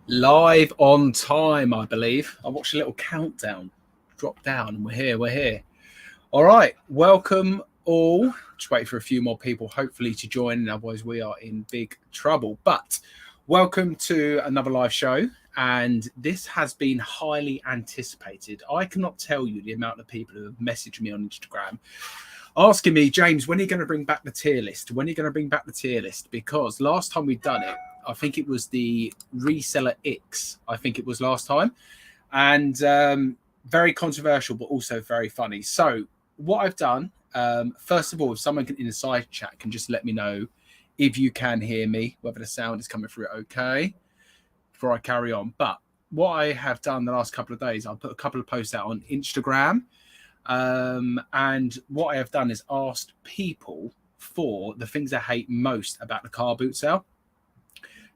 Live on time, I believe. I watched a little countdown drop down, and we're here. We're here. All right. Welcome all. Just wait for a few more people, hopefully, to join. Otherwise, we are in big trouble. But welcome to another live show. And this has been highly anticipated. I cannot tell you the amount of people who have messaged me on Instagram asking me, James, when are you going to bring back the tier list? When are you going to bring back the tier list? Because last time we'd done it, I think it was the reseller X. I think it was last time. And very controversial, but also very funny. So what I've done, first of all, if someone in the side chat can just let me know if you can hear me, whether the sound is coming through okay, before I carry on. But what I have done the last couple of days, I'll put a couple of posts out on Instagram. And what I have done is asked people for the things they hate most about the car boot sale.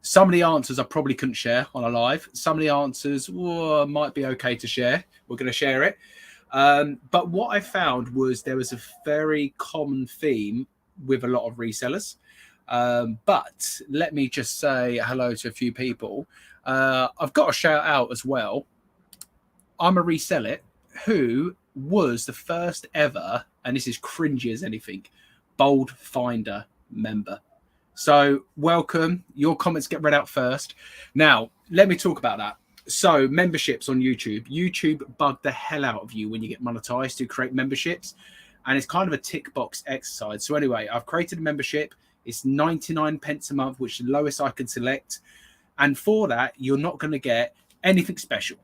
Some of the answers I probably couldn't share on a live. Some of the answers might be okay to share. We're going to share it. But what I found was there was a very common theme with a lot of resellers. But let me just say hello to a few people. I've got a shout out as well. I'm a reseller who was the first ever, and this is cringy as anything, Bold Finder member. So welcome. Your comments get read out first. Now, let me talk about that. So memberships on YouTube. YouTube bug the hell out of you when you get monetized to create memberships. And it's kind of a tick box exercise. So anyway, I've created a membership. It's 99 pence a month, which is the lowest I can select. And for that, you're not going to get anything special.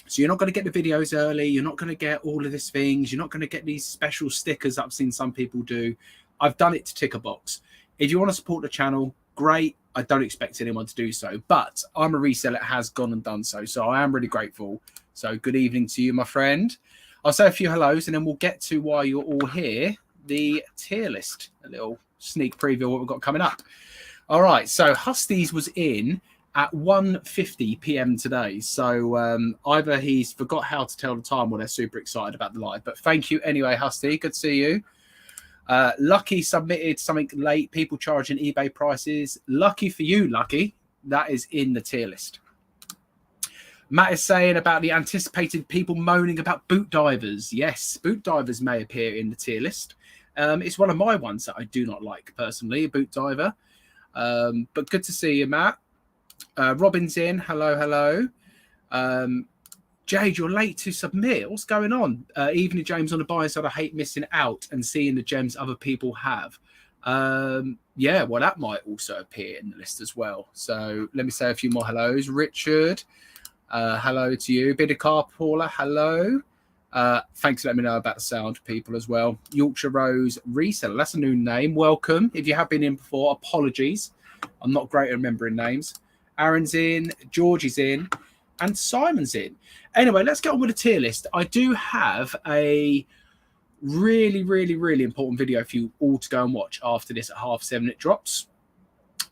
So you're not going to get the videos early. You're not going to get all of these things. You're not going to get these special stickers I've seen some people do. I've done it to tick a box. If you want to support the channel, great. I don't expect anyone to do so. But I'm a reseller that has gone and done so. So I am really grateful. So good evening to you, my friend. I'll say a few hellos and then we'll get to why you're all here. The tier list. A little sneak preview of what we've got coming up. All right. So Husty's was in at 1:50 p.m. today. So either he's forgot how to tell the time or they're super excited about the live. But thank you anyway, Husty. Good to see you. Lucky submitted something late. People charging eBay prices. Lucky for you, Lucky. That is in the tier list. Matt is saying about the anticipated people moaning about boot divers. Yes, boot divers may appear in the tier list. It's one of my ones that I do not like personally, a boot diver. But good to see you, Matt. Robin's in. Hello, hello. Jade, you're late to submit. What's going on? Evening, James, on the buyer side, I hate missing out and seeing the gems other people have. Yeah, well, that might also appear in the list as well. So let me say a few more hellos. Richard, hello to you. Bidikar Paula, hello. Thanks for letting me know about the sound, people, as well. Yorkshire Rose Reseller, that's a new name. Welcome. If you have been in before, apologies. I'm not great at remembering names. Aaron's in. George is in. And Simon's in. Anyway, let's get on with the tier list. I do have a really, really, really important video for you all to go and watch after this at 7:30 it drops.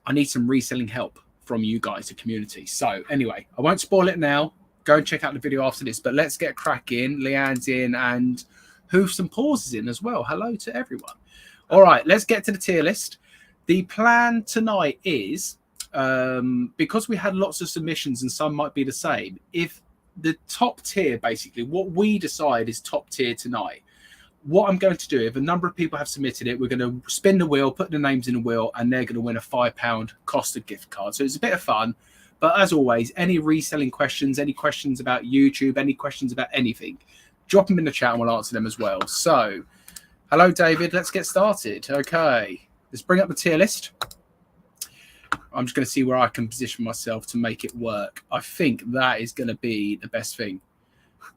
I need some reselling help from you guys, the community. So anyway, I won't spoil it now. Go and check out the video after this. But let's get cracking. Leanne's in and Hoofs and Paws is in as well. Hello to everyone. All right, let's get to the tier list. The plan tonight is, because we had lots of submissions and some might be the same, if the top tier, basically what we decide is top tier tonight, what I'm going to do, if a number of people have submitted it, we're going to spin the wheel, put the names in the wheel, and they're going to win a £5 Costa gift card. So it's a bit of fun. But as always, any reselling questions, any questions about YouTube, any questions about anything, drop them in the chat and we'll answer them as well. So hello, David. Let's get started. Okay, let's bring up the tier list. I'm just going to see where I can position myself to make it work. I think that is going to be the best thing.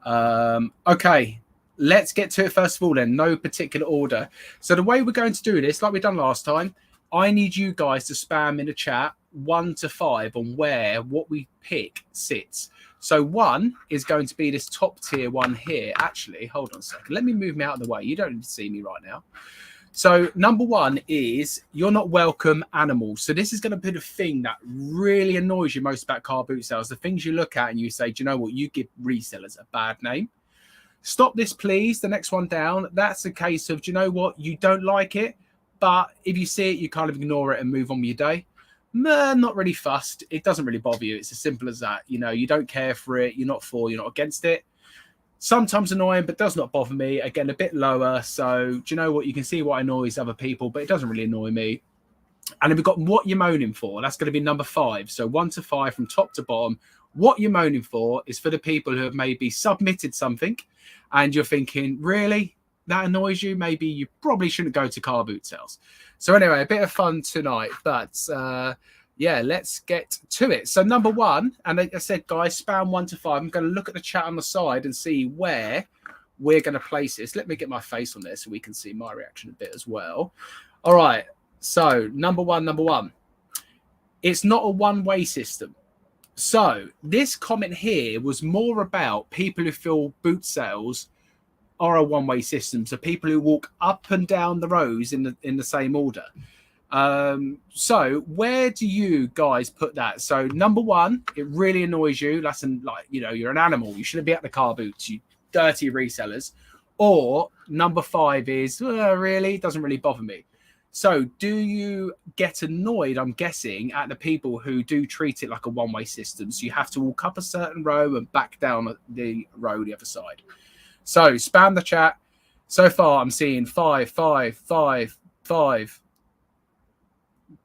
Okay, let's get to it first of all then. No particular order. So the way we're going to do this, like we've done last time, I need you guys to spam in the chat 1 to 5 on where what we pick sits. So 1 is going to be this top tier one here. Actually, hold on a second. Let me move me out of the way. You don't need to see me right now. So number 1 is you're not welcome animals. So this is going to be the thing that really annoys you most about car boot sales. The things you look at and you say, do you know what? You give resellers a bad name. Stop this, please. The next one down. That's a case of, do you know what? You don't like it, but if you see it, you kind of ignore it and move on with your day. Nah, not really fussed. It doesn't really bother you. It's as simple as that. You know, you don't care for it. You're not for, you're not against it. Sometimes annoying, but does not bother me. Again, a bit lower. So, do you know what? You can see what annoys other people, but it doesn't really annoy me. And then we've got what you're moaning for. That's going to be number 5. So 1 to 5 from top to bottom. What you're moaning for is for the people who have maybe submitted something and you're thinking, really? That annoys you? Maybe you probably shouldn't go to car boot sales. So anyway, a bit of fun tonight. But yeah, let's get to it. So number 1, and like I said, guys, spam 1 to 5. I'm going to look at the chat on the side and see where we're going to place this. Let me get my face on there so we can see my reaction a bit as well. All right. So number one, it's not a one-way system. So this comment here was more about people who feel boot sales are a one-way system. So people who walk up and down the rows in the same order. So where do you guys put that? So number 1, it really annoys you. That's like, you know, you're an animal. You shouldn't be at the car boots, you dirty resellers. Or number 5 is really, it doesn't really bother me. So do you get annoyed, I'm guessing, at the people who do treat it like a one-way system? So you have to walk up a certain row and back down the row the other side. So spam the chat. So far, I'm seeing 5, 5, 5, 5.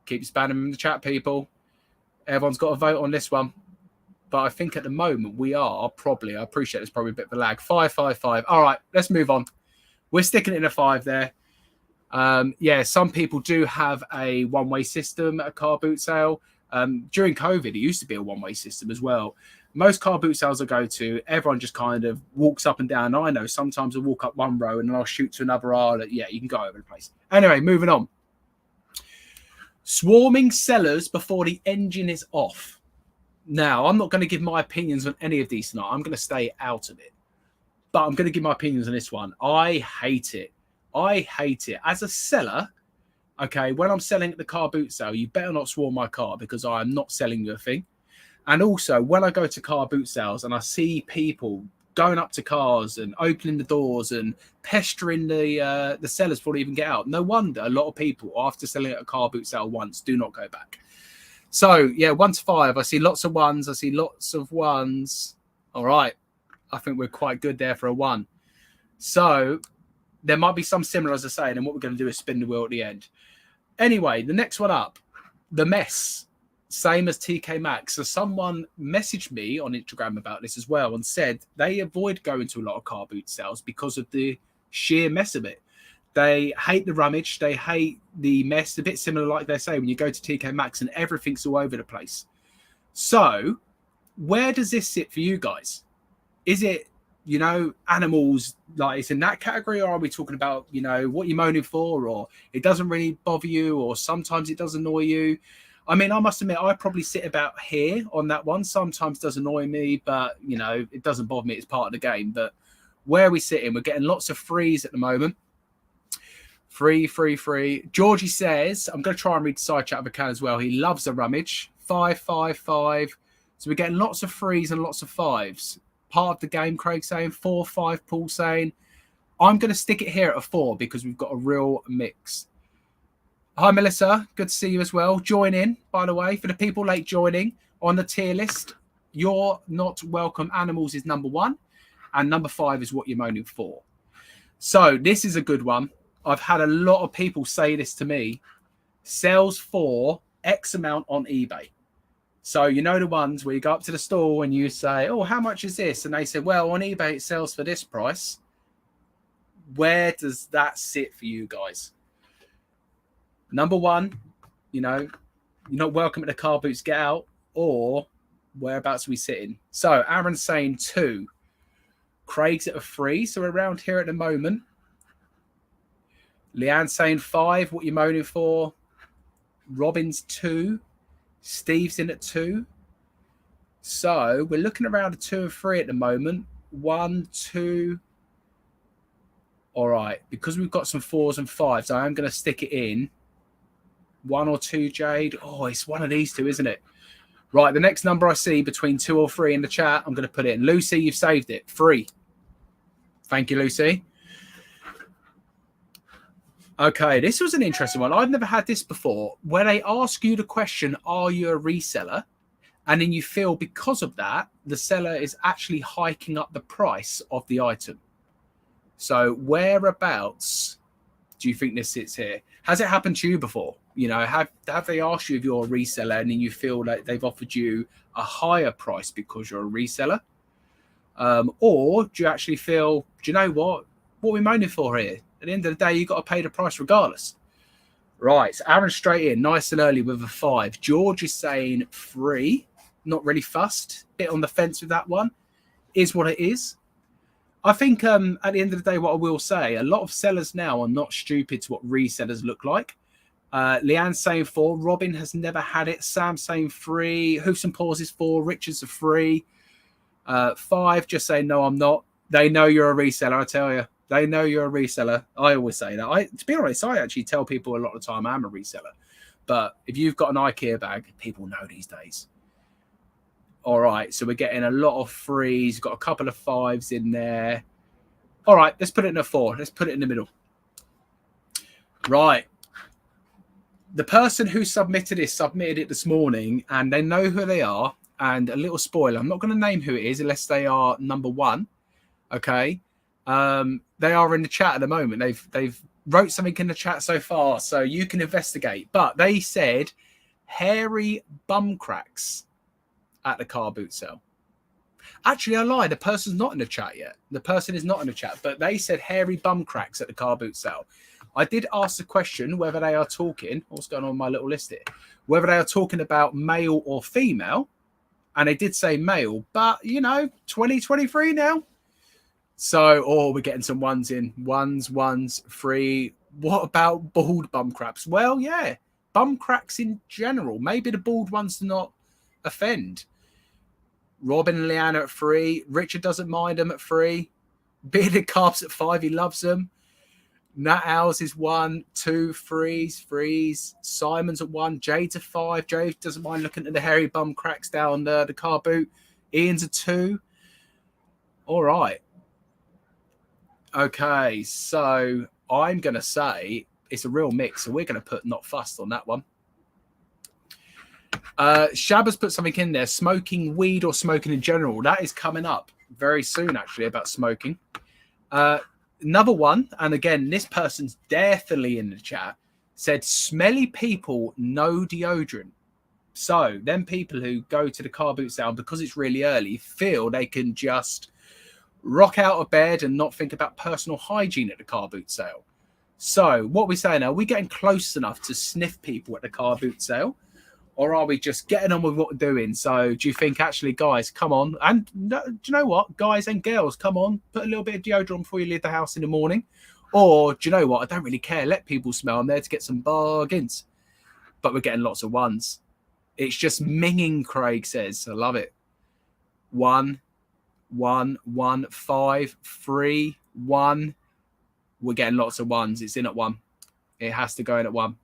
Keep spamming in the chat, people. Everyone's got a vote on this one. But I think at the moment we are probably, I appreciate there's probably a bit of a lag. 5, 5, 5. All right, let's move on. We're sticking it in a 5 there. Yeah, some people do have a one-way system at a car boot sale. During COVID, it used to be a one-way system as well. Most car boot sales I go to, everyone just kind of walks up and down. I know sometimes I'll walk up one row and then I'll shoot to another aisle. Yeah, you can go over the place. Anyway, moving on. Swarming sellers before the engine is off. Now, I'm not going to give my opinions on any of these tonight. I'm going to stay out of it. But I'm going to give my opinions on this one. I hate it. I hate it. As a seller, okay, when I'm selling at the car boot sale, you better not swarm my car because I am not selling you a thing. And also, when I go to car boot sales and I see people going up to cars and opening the doors and pestering the sellers before they even get out, no wonder a lot of people, after selling at a car boot sale once, do not go back. So, yeah, 1 to 5. I see lots of 1s. I see lots of 1s. All right. I think we're quite good there for a 1. So there might be some similar, as I say, and what we're going to do is spin the wheel at the end. Anyway, the next one up, the mess, same as TK Maxx. So someone messaged me on Instagram about this as well and said they avoid going to a lot of car boot sales because of the sheer mess of it. They hate the rummage. They hate the mess. A bit similar, like they say, when you go to TK Maxx and everything's all over the place. So where does this sit for you guys? Is it, you know, animals, like it's in that category, or are we talking about, you know, what you're moaning for, or it doesn't really bother you, or sometimes it does annoy you? I mean, I must admit, I probably sit about here on that one. Sometimes it does annoy me, but, you know, it doesn't bother me. It's part of the game. But where are we sitting? We're getting lots of frees at the moment. Free. Georgie says, I'm going to try and read the side chat if I can as well. He loves a rummage. 5, 5, 5. So we're getting lots of frees and lots of 5s. Part of the game, Craig saying 4, 5, Paul saying. I'm going to stick it here at a 4 because we've got a real mix. Hi, Melissa. Good to see you as well. Join in, by the way. For the people late joining on the tier list, You're Not Welcome Animals is number 1. And number 5 is What You're Moaning For. So this is a good one. I've had a lot of people say this to me. Sells for X amount on eBay. So, you know, the ones where you go up to the store and you say, oh, how much is this? And they say, well, on eBay, it sells for this price. Where does that sit for you guys? Number 1, you know, you're not welcome at the car boots, get out. Or whereabouts are we sitting? So, Aaron's saying 2. Craig's at a 3. So, we're around here at the moment. Leanne's saying 5. What you moaning for? Robin's 2. Steve's in at 2. So we're looking around a 2 and 3 at the moment. 1, 2. All right. Because we've got some 4s and 5s, I am going to stick it in. 1 or 2, Jade. Oh, it's one of these two, isn't it? Right. The next number I see between 2 or 3 in the chat, I'm going to put it in. Lucy, you've saved it. 3. Thank you, Lucy. Okay, this was an interesting one. I've never had this before. Where they ask you the question, are you a reseller? And then you feel because of that, the seller is actually hiking up the price of the item. So whereabouts do you think this sits here? Has it happened to you before? You know, have they asked you if you're a reseller and then you feel like they've offered you a higher price because you're a reseller? Or do you actually feel, do you know what are we moaning for here? At the end of the day, you've got to pay the price regardless. Right, so Aaron straight in, nice and early with a 5. George is saying 3, not really fussed, bit on the fence with that one. Is what it is. I think at the end of the day, what I will say, a lot of sellers now are not stupid to what resellers look like. Leanne's saying 4, Robin has never had it, Sam saying 3, Hoofs and Paws is 4, Richard's a 3, 5 just saying no, I'm not. They know you're a reseller, I tell you. They know you're a reseller. I always say that. To be honest, I actually tell people a lot of the time I'm a reseller. But if you've got an IKEA bag, people know these days. All right, so we're getting a lot of 3s. Got a couple of 5s in there. All right, let's put it in a 4. Let's put it in the middle. Right. The person who submitted it this morning, and they know who they are. And a little spoiler, I'm not going to name who it is unless they are number 1. Okay. They are in the chat at the moment. They've wrote something in the chat so far, so you can investigate. But they said hairy bum cracks at the car boot sale. Actually, I lied. The person's not in the chat yet. The person is not in the chat, but they said hairy bum cracks at the car boot sale. I did ask the question whether they are talking, what's going on my little list here, whether they are talking about male or female, and they did say male, but, 2023 now. So, we're getting some 1s in. 1s, 3. What about bald bum cracks? Well, yeah, bum cracks in general. Maybe the bald ones do not offend. Robin and Leanna at 3. Richard doesn't mind them at 3. Bearded Carps at 5. He loves them. Nat Owls is 1, 2, 3s. Simon's at 1. Jade's at 5. Jade doesn't mind looking at the hairy bum cracks down the car boot. Ian's a 2. All right. Okay, so I'm going to say it's a real mix. So we're going to put not fussed on that one. Shabba's put something in there. Smoking weed or smoking in general. That is coming up very soon, actually, about smoking. Another one, and again, this person's definitely in the chat, said smelly people, no deodorant. So them people who go to the car boot sale because it's really early feel they can just rock out of bed and not think about personal hygiene at the car boot sale. So what we say now, are we getting close enough to sniff people at the car boot sale? Or are we just getting on with what we're doing? So do you think actually, guys, come on. And do you know what? Guys and girls, come on. Put a little bit of deodorant before you leave the house in the morning. Or do you know what? I don't really care. Let people smell. I'm there to get some bargains. But we're getting lots of 1s. It's just minging, Craig says. I love it. 1, 5, 3, 1. We're getting lots of 1s. It's in at 1. It has to go in at 1.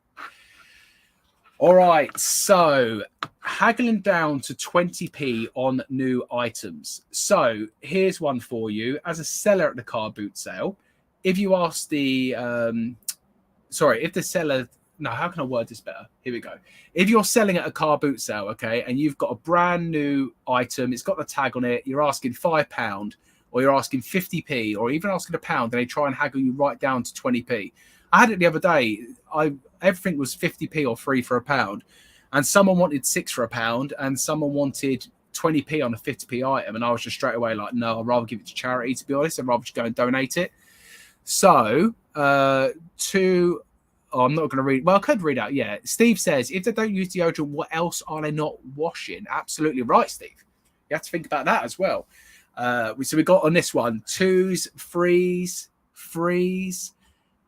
All right, so haggling down to 20p on new items. So here's one for you. As a seller at the car boot sale, if you ask the, if the seller, no, how can I word this better? Here we go. If you're selling at a car boot sale, okay, and you've got a brand new item, it's got the tag on it, you're asking £5, or you're asking 50p, or even asking £1, and they try and haggle you right down to 20p. I had it the other day. Everything was 50p or 3 for £1, and someone wanted 6 for £1, and someone wanted 20p on a 50p item, and I was just straight away like, no, I'd rather give it to charity, to be honest. I'd rather just go and donate it. So, I'm not going to read. Well, I could read out. Yeah, Steve says, if they don't use deodorant, what else are they not washing? Absolutely right, Steve. You have to think about that as well. So we got on this one 2s, 3s.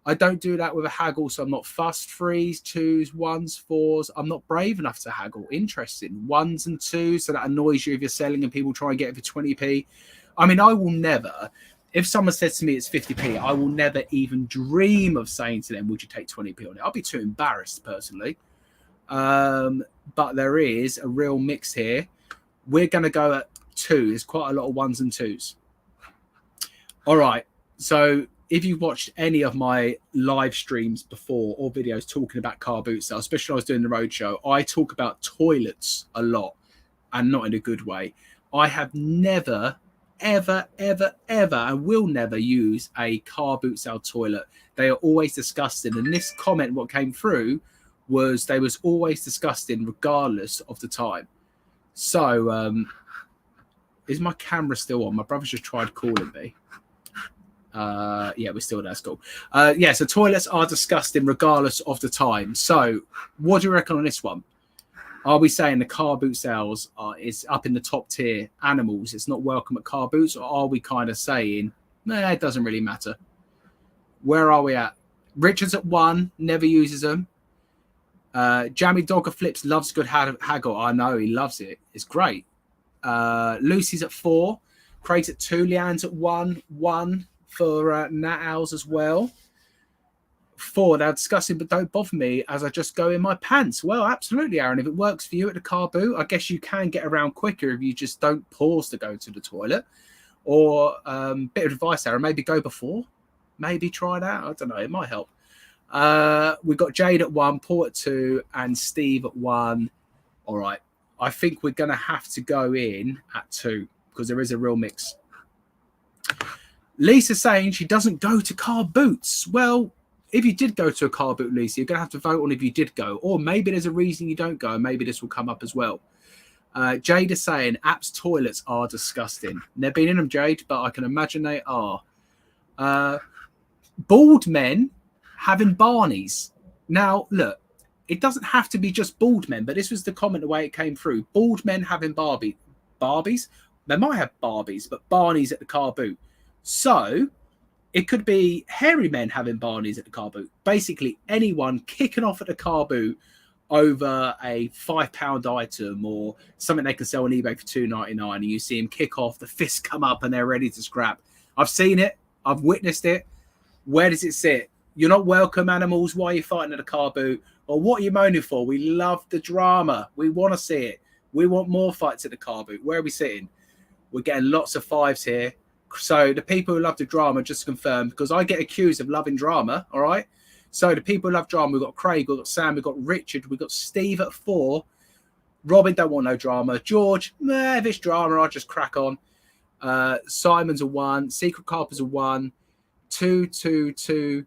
I don't do that with a haggle, so I'm not fussed. 3s, 2s, 1s, 4s. I'm not brave enough to haggle. Interesting. 1s and 2s, so that annoys you if you're selling and people try and get it for 20p. I mean, I will never, if someone says to me it's 50p, I will never even dream of saying to them, would you take 20p on it? I'll be too embarrassed, personally. But there is a real mix here. We're going to go at 2. There's quite a lot of 1s and 2s. All right. So if you've watched any of my live streams before or videos talking about car boot sales, especially when I was doing the roadshow, I talk about toilets a lot, and not in a good way. I have never, ever, ever, ever, and will never use a car boot sale toilet. They are always disgusting. And this comment, what came through, was they was always disgusting regardless of the time. So, is my camera still on? My brother's just tried calling me. Yeah, we're still there. That's cool. Yeah, so toilets are disgusting regardless of the time. So, what do you reckon on this one? Are we saying the car boot sales is up in the top tier animals? It's not welcome at car boots, or are we kind of saying, nah, it doesn't really matter? Where are we at? Richard's at 1, never uses them. Jammy Dogger Flips loves good haggle. I know, he loves it. It's great. Lucy's at 4. Craig's at 2. Leanne's at 1 for Nat Owls as well. 4, they're disgusting, but don't bother me as I just go in my pants. Well, absolutely, Aaron. If it works for you at the car boot, I guess you can get around quicker if you just don't pause to go to the toilet. Or bit of advice, Aaron, maybe go before. Maybe try that. I don't know. It might help. We've got Jade at 1, Paul at 2, and Steve at 1. All right. I think we're going to have to go in at 2 because there is a real mix. Lisa saying she doesn't go to car boots. Well, if you did go to a car boot, Lisa, you're going to have to vote on if you did go. Or maybe there's a reason you don't go, and maybe this will come up as well. Jade is saying App's toilets are disgusting. Never been in them, Jade, but I can imagine they are. Bald men having Barneys. Now, look, it doesn't have to be just bald men, but this was the comment the way it came through. Bald men having Barbies. They might have Barbies, but Barneys at the car boot. So it could be hairy men having Barneys at the car boot. Basically, anyone kicking off at the car boot over a £5 item or something they can sell on eBay for $2.99, and you see them kick off, the fists come up, and they're ready to scrap. I've seen it. I've witnessed it. Where does it sit? You're not welcome, animals. Why are you fighting at a car boot? Or what are you moaning for? We love the drama. We want to see it. We want more fights at the car boot. Where are we sitting? We're getting lots of 5s here. So the people who love the drama, just confirmed, because I get accused of loving drama, all right? So the people who love drama, we've got Craig, we've got Sam, we've got Richard, we've got Steve at 4. Robin don't want no drama. George, if it's drama, I'll just crack on. Simon's a 1. Secret Carper's a 1. 2, 2, 2.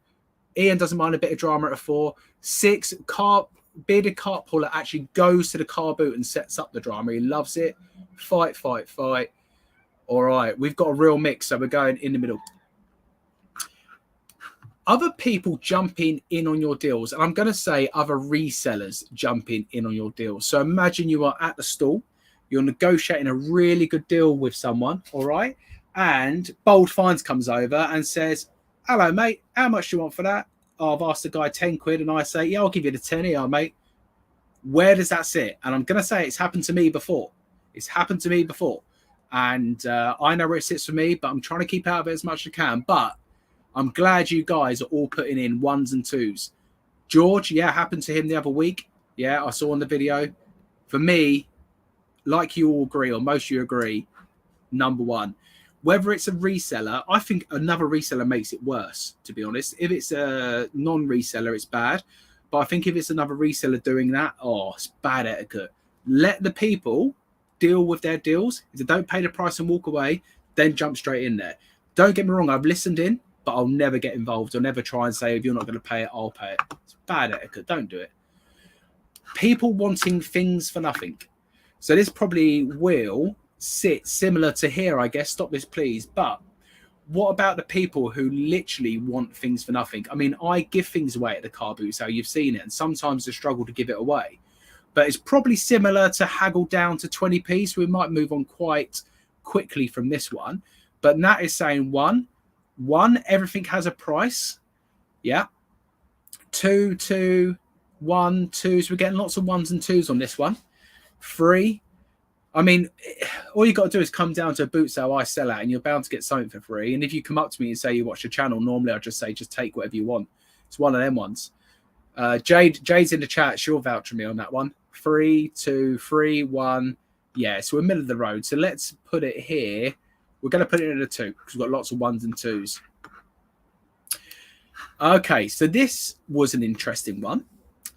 Ian doesn't mind a bit of drama at a 4. 6, bearded cart puller actually goes to the car boot and sets up the drama. He loves it. Fight. All right, we've got a real mix, so we're going in the middle. Other people jumping in on your deals, and I'm going to say other resellers jumping in on your deals. So imagine you are at the stall, you're negotiating a really good deal with someone, all right? And Bold Finds comes over and says, hello, mate, how much do you want for that? Oh, I've asked the guy 10 quid, and I say, yeah, I'll give you the 10 here, mate. Where does that sit? And I'm going to say it's happened to me before. And I know where it sits for me, but I'm trying to keep out of it as much as I can. But I'm glad you guys are all putting in 1s and 2s. George, yeah, happened to him the other week. Yeah, I saw on the video. For me, like you all agree, or most of you agree, number 1. Whether it's a reseller, I think another reseller makes it worse, to be honest. If it's a non-reseller, it's bad. But I think if it's another reseller doing that, it's bad etiquette. Let the people deal with their deals. If they don't pay the price and walk away, then jump straight in there. Don't get me wrong, I've listened in, but I'll never get involved. I'll never try and say, if you're not going to pay it, I'll pay it. It's bad etiquette. Don't do it. People wanting things for nothing. So this probably will sit similar to here, I guess. Stop this, please. But what about the people who literally want things for nothing? I mean, I give things away at the car boot sale. You've seen it. And sometimes I struggle to give it away. But it's probably similar to haggle down to 20p. So we might move on quite quickly from this one. But Nat is saying 1, everything has a price. Yeah. 2, 2, 1, 2. So we're getting lots of 1s and 2s on this one. 3. I mean, all you got to do is come down to a boot sale I sell at, and you're bound to get something for free. And if you come up to me and say you watch the channel, normally I'll just say, just take whatever you want. It's one of them ones. Jade's in the chat. She'll vouch for me on that one. 3, 2, 3, 1. Yeah, so we're middle of the road. So let's put it here. We're going to put it in a 2 because we've got lots of 1s and 2s. Okay, so this was an interesting one.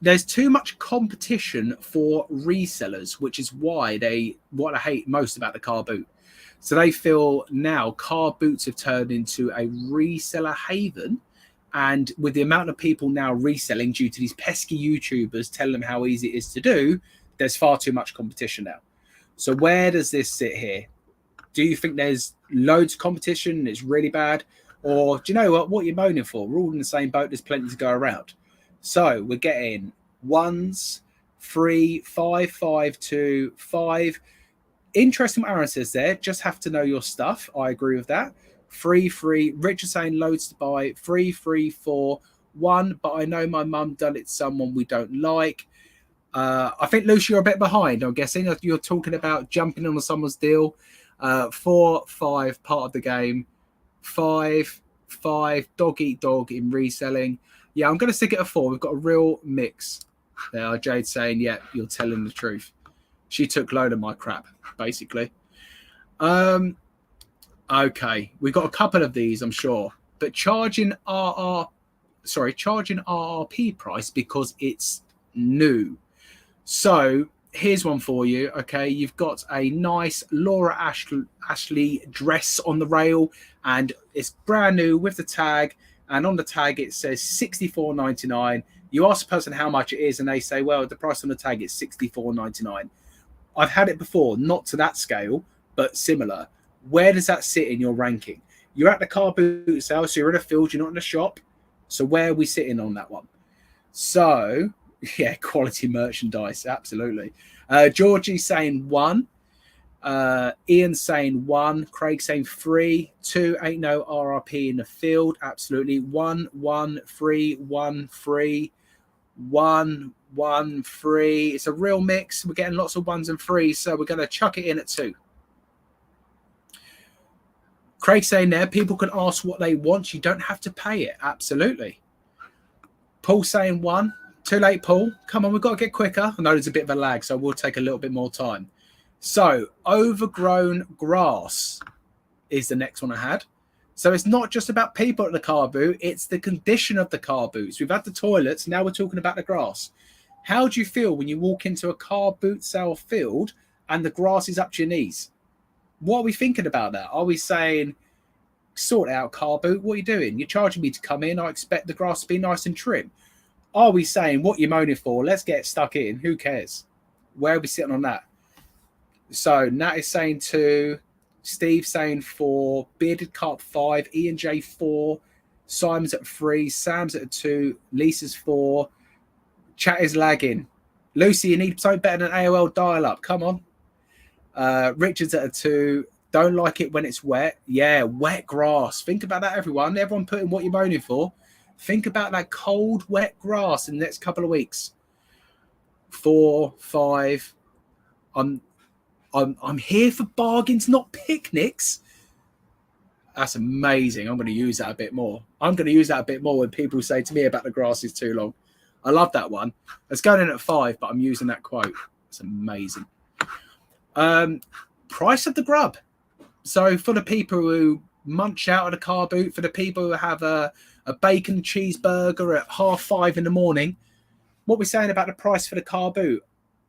There's too much competition for resellers, which is why what I hate most about the car boot. So they feel now car boots have turned into a reseller haven. And with the amount of people now reselling due to these pesky YouTubers telling them how easy it is to do, there's far too much competition now. So where does this sit here? Do you think there's loads of competition and it's really bad? Or do you know what you're moaning for? We're all in the same boat. There's plenty to go around. So we're getting 1s, 3, 5, 5, 2, 5. Interesting what Aaron says there. Just have to know your stuff. I agree with that. 3, 3. Richard saying loads to buy. 3, 3, 4, 1. But I know my mum done it to someone we don't like. I think, Lucy, you're a bit behind, I'm guessing. You're talking about jumping on someone's deal. 4, 5, part of the game. 5, 5, dog eat dog in reselling. Yeah, I'm going to stick it at 4. We've got a real mix. There, Jade saying, yeah, you're telling the truth. She took load of my crap, basically. Okay, we've got a couple of these, I'm sure. But charging RRP price because it's new. So here's one for you. Okay, you've got a nice Laura Ashley dress on the rail, and it's brand new with the tag. And on the tag it says $64.99. You ask the person how much it is, and they say, "Well, the price on the tag is $64.99." I've had it before, not to that scale, but similar. Where does that sit in your ranking? You're at the car boot sale, so you're in a field, you're not in a shop. So where are we sitting on that one? So, yeah, quality merchandise, absolutely. Georgie's saying 1. Ian saying 1. Craig saying 3. 2, ain't no RRP in the field. Absolutely. 1, 1, 3, 1, 3, 1, 1, 3. It's a real mix. We're getting lots of 1s and 3s, so we're going to chuck it in at 2. Craig saying there, people can ask what they want. You don't have to pay it. Absolutely. Paul saying 1. Too late, Paul. Come on, we've got to get quicker. I know there's a bit of a lag, so we'll take a little bit more time. So, overgrown grass is the next one I had. So it's not just about people at the car boot, it's the condition of the car boots. We've had the toilets, now we're talking about the grass. How do you feel when you walk into a car boot sale field and the grass is up to your knees? What are we thinking about that? Are we saying, sort it out, car boot, what are you doing? You're charging me to come in, I expect the grass to be nice and trim. Are we saying, what you're moaning for, let's get stuck in, who cares? Where are we sitting on that? So Nat is saying 2, Steve saying 4, Bearded Carp 5, Ian J 4, Simon's at 3, Sam's at 2, Lisa's 4. Chat is lagging. Lucy, you need something better than AOL dial-up. Come on. Richard's at a 2. Don't like it when it's wet. Yeah, wet grass. Think about that, everyone. Everyone putting what you're moaning for. Think about that cold, wet grass in the next couple of weeks. 4, 5. I'm here for bargains, not picnics. That's amazing. I'm going to use that a bit more. I'm going to use that a bit more when people say to me about the grass is too long. I love that one. It's going in at 5, but I'm using that quote. It's amazing. Price of the grub. So for the people who munch out of the car boot, for the people who have a bacon cheeseburger at 5:30 in the morning, what we're saying about the price for the car boot?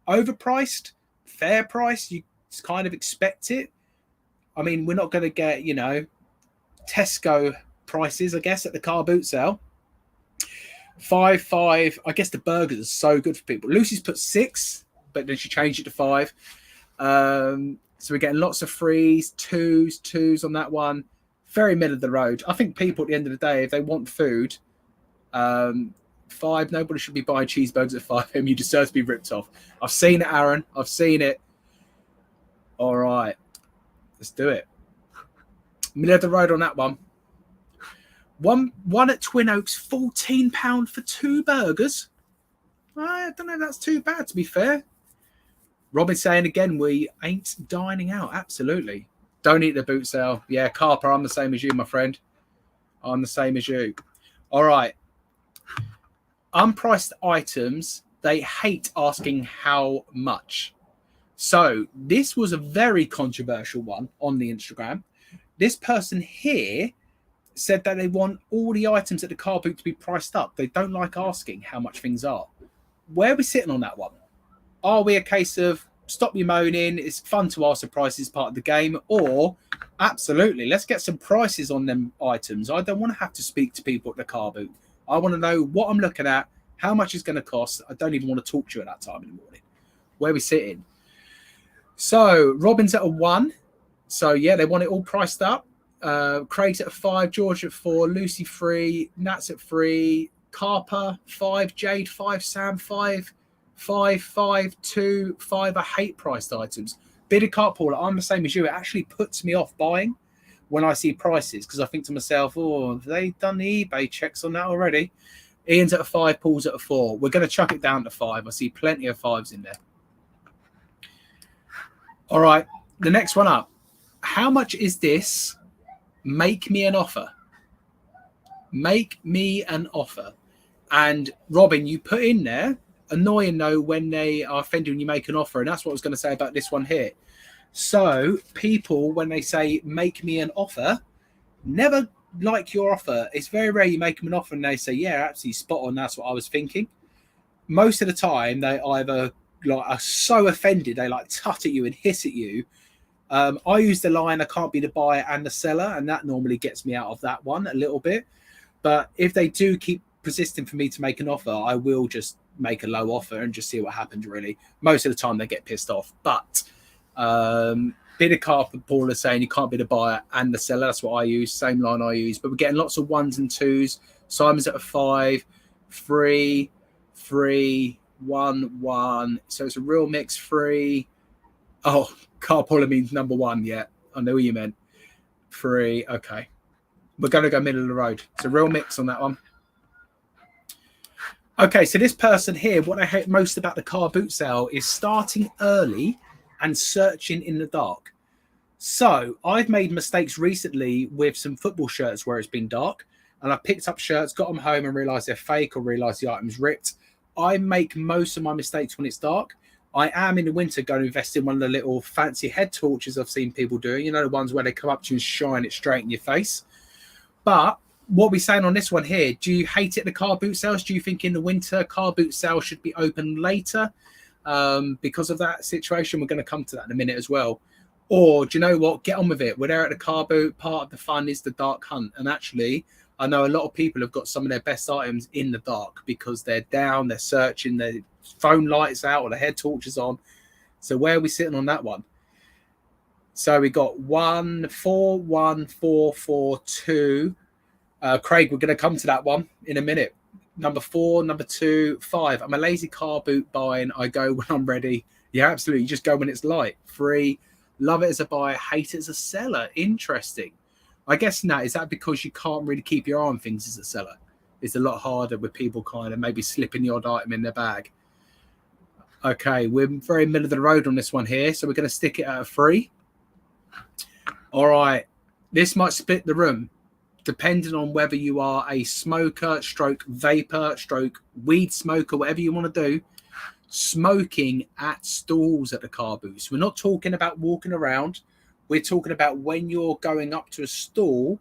Overpriced? Fair price? You kind of expect it. I mean, we're not going to get, Tesco prices, I guess, at the car boot sale. 5, 5. I guess the burgers are so good for people. Lucy's put 6, but then she changed it to 5. So we're getting lots of 3s, 2s on that one. Very middle of the road. I think people at the end of the day, if they want food, 5, nobody should be buying cheeseburgers at 5 a.m. You deserve to be ripped off. I've seen it, Aaron. I've seen it. All right. Let's do it. Middle of the road on that one. One at Twin Oaks, £14 for 2 burgers. I don't know if that's too bad, to be fair. Robin's saying again, we ain't dining out. Absolutely. Don't eat the boot sale. Yeah, Carper, I'm the same as you, my friend. I'm the same as you. All right. Unpriced items, they hate asking how much. So this was a very controversial one on the Instagram. This person here said that they want all the items at the car boot to be priced up. They don't like asking how much things are. Where are we sitting on that one? Are we a case of stop your moaning, it's fun to ask the prices part of the game, or absolutely, let's get some prices on them items. I don't want to have to speak to people at the car boot. I want to know what I'm looking at, how much it's going to cost. I don't even want to talk to you at that time in the morning. Where are we sitting? So Robin's at a 1. So yeah, they want it all priced up. Craig's at a 5, George at 4, Lucy 3, Nat's at 3, Carper 5, Jade 5, Sam 5, 5, 5, 2, 5 are hate priced items. Bit of carpool, I'm the same as you. It actually puts me off buying when I see prices because I think to myself, oh, have they done the eBay checks on that already? Ian's at a 5, Paul's at a 4. We're going to chuck it down to 5. I see plenty of 5s in there. All right, the next one up. How much is this? Make me an offer. Make me an offer. And Robin, you put in there, annoying though when they are offended when you make an offer. And that's what I was going to say about this one here. So people, when they say make me an offer, never like your offer. It's very rare you make them an offer and they say, yeah, absolutely spot on. That's what I was thinking. Most of the time they either like are so offended, they like tut at you and hiss at you. I use the line, I can't be the buyer and the seller. And that normally gets me out of that one a little bit. But if they do keep persisting for me to make an offer, I will just make a low offer and just see what happens, really. Most of the time they get pissed off. But bit of carpet Paul is saying you can't be the buyer and the seller. That's what I use, same line I use. But we're getting lots of 1s and 2s. Simon's at a 5, 3, 3, 1, 1. So it's a real mix. 3. Oh, carpooler means number 1. Yeah, I know what you meant. 3. Okay. We're going to go middle of the road. It's a real mix on that one. Okay, so this person here, what I hate most about the car boot sale is starting early and searching in the dark. So I've made mistakes recently with some football shirts where it's been dark, and I picked up shirts, got them home and realized they're fake or realized the item's ripped. I make most of my mistakes when it's dark. I am in the winter going to invest in one of the little fancy head torches I've seen people doing, you know, the ones where they come up to you and shine it straight in your face. But what we're saying on this one here, do you hate it, the car boot sales? Do you think in the winter car boot sales should be open later because of that situation? We're going to come to that in a minute as well. Or do you know what? Get on with it. We're there at the car boot. Part of the fun is the dark hunt. And actually, I know a lot of people have got some of their best items in the dark because they're down, they're searching, their phone lights out or the head torches on. So where are we sitting on that one? So we got 1, 4, 1, 4, 4, 2. Craig, we're going to come to that one in a minute. Number 4, number 2, 5. I'm a lazy car boot buying. I go when I'm ready. Yeah, absolutely. You just go when it's light. 3. Love it as a buyer, hate it as a seller. Interesting. I guess Nat, is that because you can't really keep your eye on things as a seller? It's a lot harder with people kind of maybe slipping the odd item in their bag. Okay, we're very middle of the road on this one here, so we're going to stick it at a 3. All right, this might split the room, depending on whether you are a smoker, stroke vapor, stroke weed smoker, whatever you want to do. Smoking at stalls at the car booths. We're not talking about walking around. We're talking about when you're going up to a stall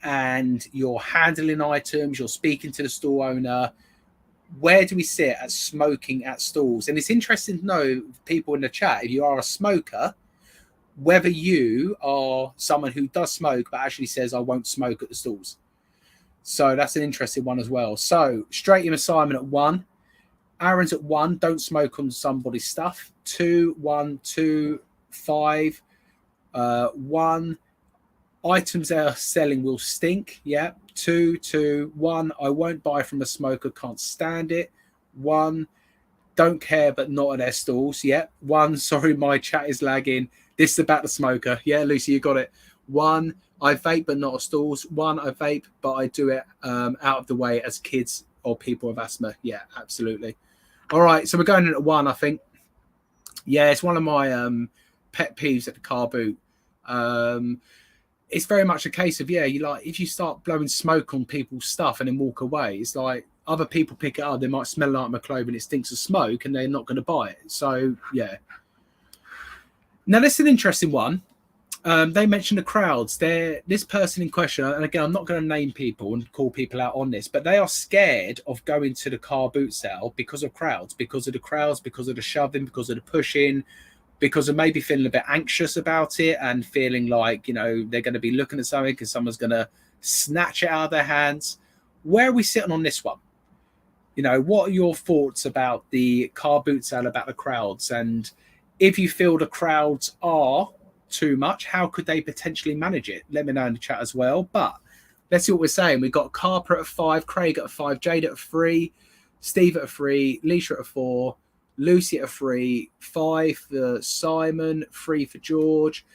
and you're handling items, you're speaking to the stall owner. Where do we sit at smoking at stalls? And it's interesting to know, people in the chat, if you are a smoker, whether you are someone who does smoke but actually says, I won't smoke at the stalls. So that's an interesting one as well. So straight in Simon at 1. Aaron's at 1, don't smoke on somebody's stuff. 2, 1, 2, 5, 1. Items they are selling will stink. Yeah. 2, 2, 1. I won't buy from a smoker, can't stand it. 1, don't care but not at their stalls. Yeah. 1, sorry, my chat is lagging. This is about the smoker. Yeah, Lucy, you got it. 1, I vape but not at stalls. 1, I vape but I do it out of the way as kids or people with asthma. Yeah, absolutely. All right, so we're going in at 1, I think. Yeah, it's one of my pet peeves at the car boot. It's very much a case of, yeah, you like, if you start blowing smoke on people's stuff and then walk away, it's like other people pick it up, they might smell like my clothing, it stinks of smoke, and they're not going to buy it. So, yeah. Now, this is an interesting one. They mentioned the crowds. This person in question, and again, I'm not going to name people and call people out on this, but they are scared of going to the car boot sale because of crowds, because of the crowds, because of the shoving, because of the pushing, because of maybe feeling a bit anxious about it and feeling like, you know, they're going to be looking at something because someone's going to snatch it out of their hands. Where are we sitting on this one? You know, what are your thoughts about the car boot sale, about the crowds? And if you feel the crowds are too much, how could they potentially manage it? Let me know in the chat as well. But let's see what we're saying. We've got Carper at 5, Craig at 5, Jade at 3, Steve at 3, Leisha at 4, Lucy at 3, 5 for Simon, 3 for George.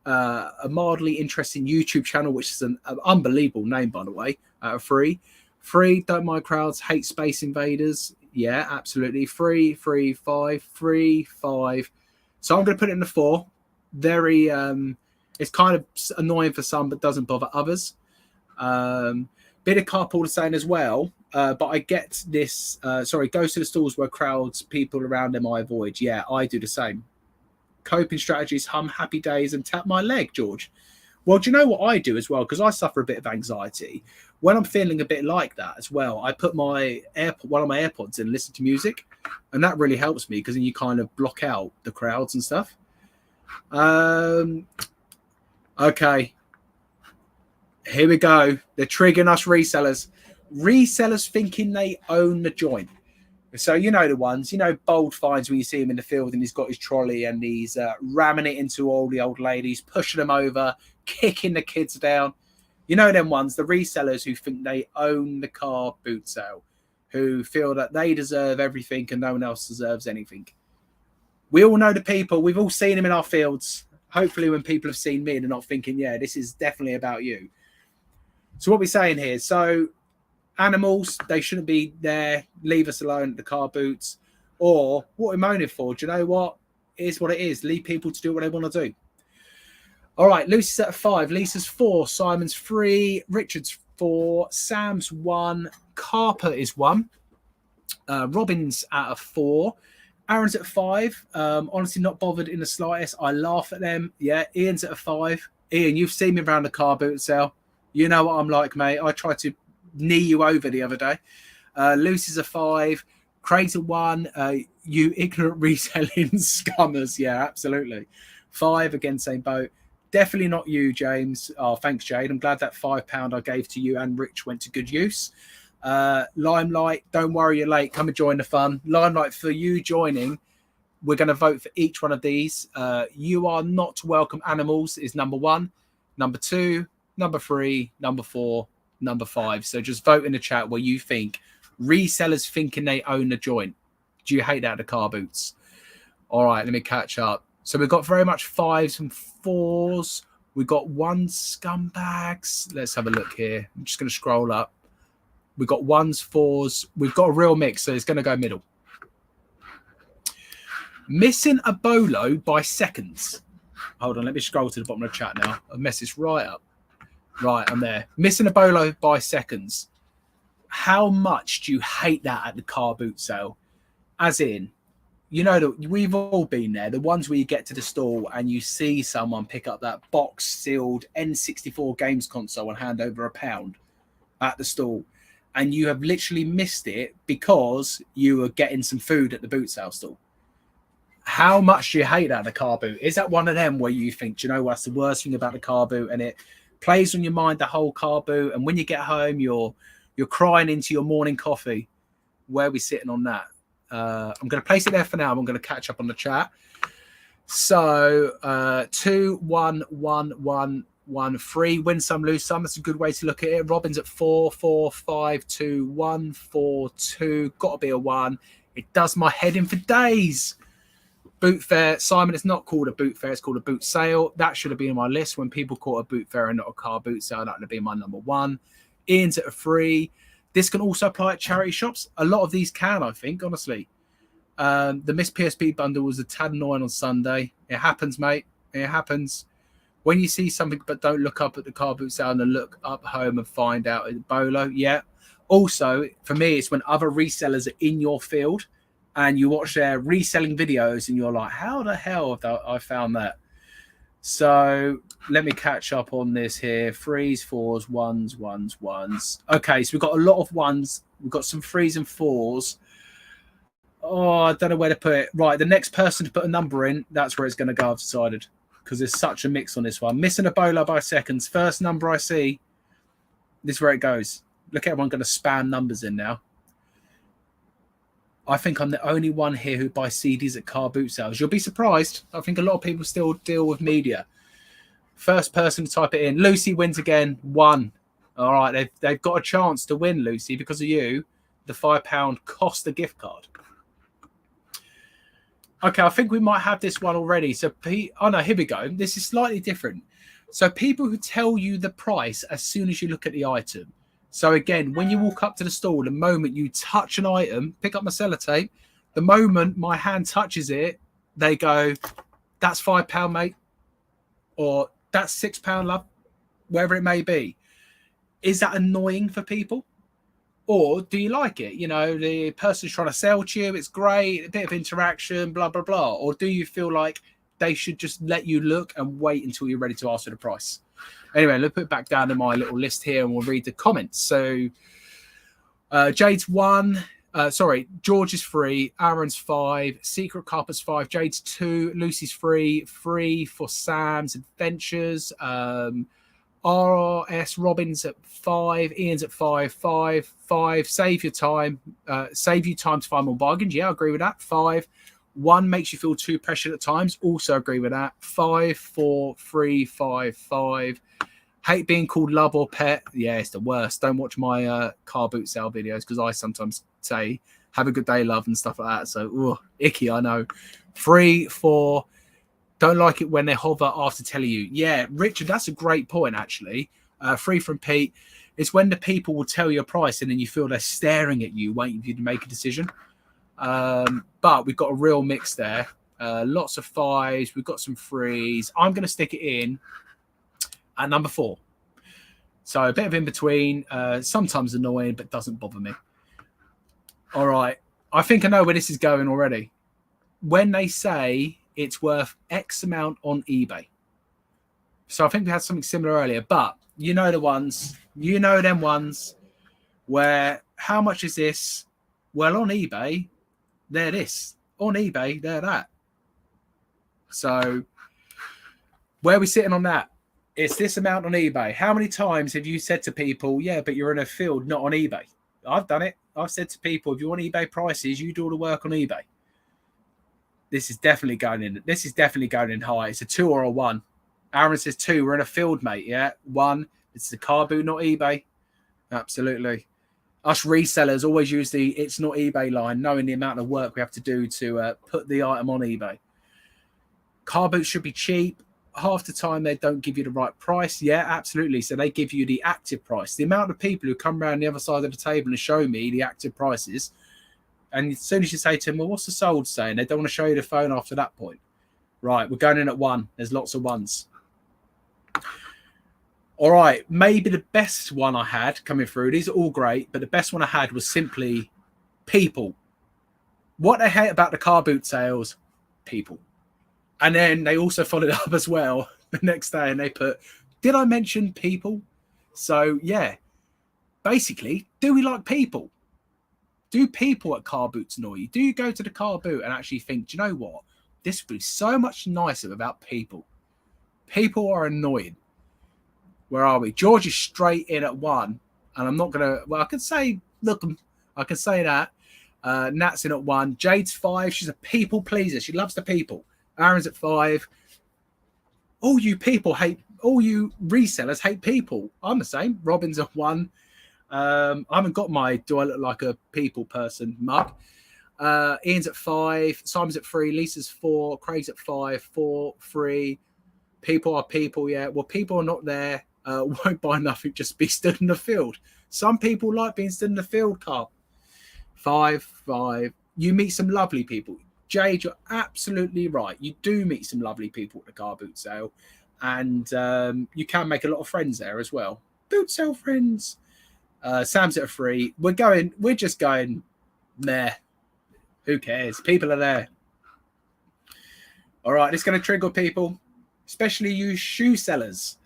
A mildly interesting YouTube channel, which is an unbelievable name, by the way, 3. 3, don't mind crowds, hate Space Invaders. Yeah, absolutely. 3, 3, 5, 3, 5. So I'm going to put it in the 4. Very, it's kind of annoying for some, but doesn't bother others. Bit of carpool saying as well, but I get this. Sorry, goes to the stores where crowds, people around them I avoid. Yeah, I do the same. Coping strategies, hum happy days and tap my leg, George. Well, do you know what I do as well? Because I suffer a bit of anxiety. When I'm feeling a bit like that as well, I put my one of my AirPods in and listen to music. And that really helps me because then you kind of block out the crowds and stuff. Okay. Here we go. They're triggering us resellers. Resellers thinking they own the joint. So you know the ones, you know, bold finds when you see him in the field and he's got his trolley and he's ramming it into all the old ladies, pushing them over, kicking the kids down. You know them ones, the resellers who think they own the car boot sale, who feel that they deserve everything and no one else deserves anything. We all know the people. We've all seen them in our fields. Hopefully when people have seen me, they're not thinking, yeah, this is definitely about you. So what we're saying here, so animals, they shouldn't be there. Leave us alone at the car boots. Or what we're moaning for, do you know what? It is what it is. Leave people to do what they want to do. All right, Lucy's at 5, Lisa's 4, Simon's 3, Richard's 4, Sam's 1, Carper is 1, Robin's at a 4, Aaron's at 5. Honestly, not bothered in the slightest. I laugh at them. Yeah, Ian's at a 5. Ian, you've seen me around the car boot sale. You know what I'm like, mate. I tried to knee you over the other day. Lucy's a 5. Craig's a 1. You ignorant reselling scummers. Yeah, absolutely. 5, again, same boat. Definitely not you, James. Oh, thanks, Jade. I'm glad that £5 I gave to you and Rich went to good use. Limelight, don't worry, you're late. Come and join the fun. Limelight, for you joining, we're going to vote for each one of these. You are not welcome animals is number 1. Number 2, number 3, number 4, number 5. So just vote in the chat where you think resellers thinking they own the joint. Do you hate that at the car boots? All right, let me catch up. So we've got very much 5s and 4s. We've got 1 scumbags. Let's have a look here. I'm just going to scroll up. We've got 1s, 4s. We've got a real mix, so it's going to go middle. Missing a bolo by seconds. Hold on, let me scroll to the bottom of the chat now. I've messed this right up. Right, I'm there. Missing a bolo by seconds. How much do you hate that at the car boot sale? As in, you know that we've all been there. The ones where you get to the stall and you see someone pick up that box sealed N64 games console and hand over £1 at the stall, and you have literally missed it because you were getting some food at the boot sale stall. How much do you hate that at the car boot? Is that one of them where you think, do you know what's the worst thing about the car boot, and it plays on your mind the whole car boot, and when you get home you're crying into your morning coffee? Where are we sitting on that? I'm going to place it there for now. I'm going to catch up on the chat. So 2, 1, 1, 1, 1, 3. Win some, lose some. That's a good way to look at it. Robin's at 4, 4, 5, 2, 1, 4, 2. Got to be a 1. It does my head in for days. Boot fair. Simon, it's not called a boot fair. It's called a boot sale. That should have been on my list. When people call it a boot fair and not a car boot sale, that would have been my number 1. Ian's at a 3. This can also apply at charity shops. A lot of these can, I think, honestly. The Miss PSP bundle was a tad annoying on Sunday. It happens, mate. It happens. When you see something but don't look up at the car boot sale and then look up home and find out it's bolo, yeah. Also, for me, it's when other resellers are in your field and you watch their reselling videos and you're like, how the hell have I found that? So let me catch up on this here. Threes, fours, ones. Okay, so we've got a lot of ones. We've got some threes and fours. Oh, I don't know where to put it. Right, the next person to put a number in, that's where it's going to go, I've decided. Because there's such a mix on this one. Missing a bowler by seconds. First number I see, this is where it goes. Look at everyone going to spam numbers in now. I think I'm the only one here who buys CDs at car boot sales. You'll be surprised. I think a lot of people still deal with media. First person to type it in. Lucy wins again. 1. All right, they've got a chance to win, Lucy, because of you. The £5 Costa gift card. Okay, I think we might have this one already. So, oh no, here we go. This is slightly different. So people who tell you the price as soon as you look at the item. So again, when you walk up to the store, the moment you touch an item, pick up my sellotape, the moment my hand touches it, they go, that's £5, mate. Or that's £6, love. Wherever it may be. Is that annoying for people? Or do you like it? You know, the person's trying to sell to you. It's great. A bit of interaction, blah, blah, blah. Or do you feel like they should just let you look and wait until you're ready to ask for the price? Anyway, let's put it back down to my little list here and we'll read the comments. So Jade's 1. George is 3. Aaron's 5. Secret Carpet's 5. Jade's 2. Lucy's 3. 3 for Sam's Adventures. RS Robbins at 5. Ian's at 5. 5. Save your time. Save you time to find more bargains. Yeah, I agree with that. 5. 1 makes you feel too pressured at times. Also agree with that. 5, 4, 3, 5, 5. Hate being called love or pet. Yeah, it's the worst. Don't watch my car boot sale videos because I sometimes say, have a good day, love, and stuff like that. So, icky, I know. 3, 4. Don't like it when they hover after telling you. Yeah, Richard, that's a great point, actually. 3 from Pete. It's when the people will tell you a price and then you feel they're staring at you, waiting for you to make a decision. But we've got a real mix there. Lots of 5s. We've got some 3s. I'm going to stick it in at number 4. So a bit of in between. Sometimes annoying, but doesn't bother me. All right. I think I know where this is going already. When they say it's worth X amount on eBay. So I think we had something similar earlier, but you know the ones, you know them ones where how much is this? Well, on eBay, they're this. On eBay, they're that. So where are we sitting on that? It's this amount on eBay. How many times have you said to people, yeah, but you're in a field, not on eBay? I've done it. I've said to people, if you want eBay prices, you do all the work on eBay. This is definitely going in. This is definitely going in high. It's a 2 or a 1. Aaron says 2. We're in a field, mate. Yeah. 1. It's the car boot, not eBay. Absolutely. Us resellers always use the it's not eBay line, knowing the amount of work we have to do to put the item on eBay. Car boots should be cheap. Half the time they don't give you the right price. Yeah, absolutely. So they give you the active price. The amount of people who come around the other side of the table and show me the active prices. And as soon as you say to them, well, what's the sold saying? They don't want to show you the phone after that point. Right, we're going in at 1. There's lots of 1s. All right, maybe the best one I had coming through, these are all great, but the best one I had was simply people. What they hate about the car boot sales, people. And then they also followed up as well the next day and they put, did I mention people? So, yeah, basically, do we like people? Do people at car boots annoy you? Do you go to the car boot and actually think, do you know what? This would be so much nicer without people. People are annoying. Where are we? George is straight in at 1. And I'm not going to, well, I can say, look, I can say that. Nat's in at 1. Jade's 5. She's a people pleaser. She loves the people. Aaron's at 5. All you resellers hate people. I'm the same. Robin's at 1. I haven't got my do I look like a people person mug. Ian's at 5. Simon's at 3. Lisa's 4. Craig's at 5. 4, 3. People are people, yeah. Well, people are not there. Won't buy nothing, just be stood in the field. Some people like being stood in the field, Carl. 5. You meet some lovely people. Jade, you're absolutely right. You do meet some lovely people at the car boot sale. And you can make a lot of friends there as well. Boot sale friends. Sam's at 3. We're just going, meh. Who cares? People are there. All right, it's going to trigger people. especially you shoe sellers.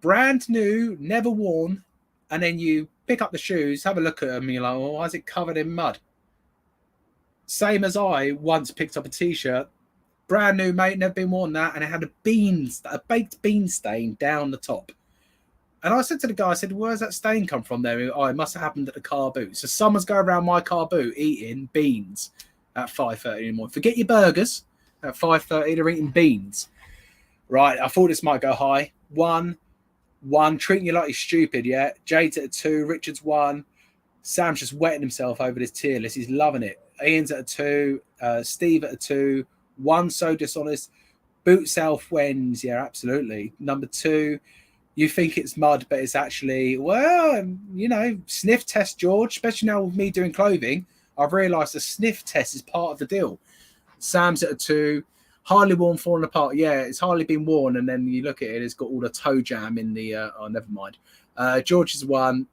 Brand new, never worn, and then you pick up the shoes, have a look at them, and you're like, oh, why is it covered in mud? Same as I once picked up a t-shirt, brand new, mate, never been worn that, and it had a baked bean stain down the top. And I said to the guy, I said, where's that stain come from there? Oh, it must have happened at the car boot. So someone's going around my car boot eating beans at 5:30 in the morning. Forget your burgers. At 5:30, they're eating beans. Right, I thought this might go high. One, treating you like you're stupid, yeah? Jade's at a 2, Richard's 1. Sam's just wetting himself over this tier list. He's loving it. Ian's at a 2. Steve at a 2. 1, so dishonest. Boot South wins. Yeah, absolutely. Number 2, you think it's mud, but it's actually, well, you know, sniff test, George. Especially now with me doing clothing, I've realised the sniff test is part of the deal. Sam's at a 2. Hardly worn, falling apart. Yeah, it's hardly been worn. And then you look at it, it's got all the toe jam in the, oh, never mind. George is 1.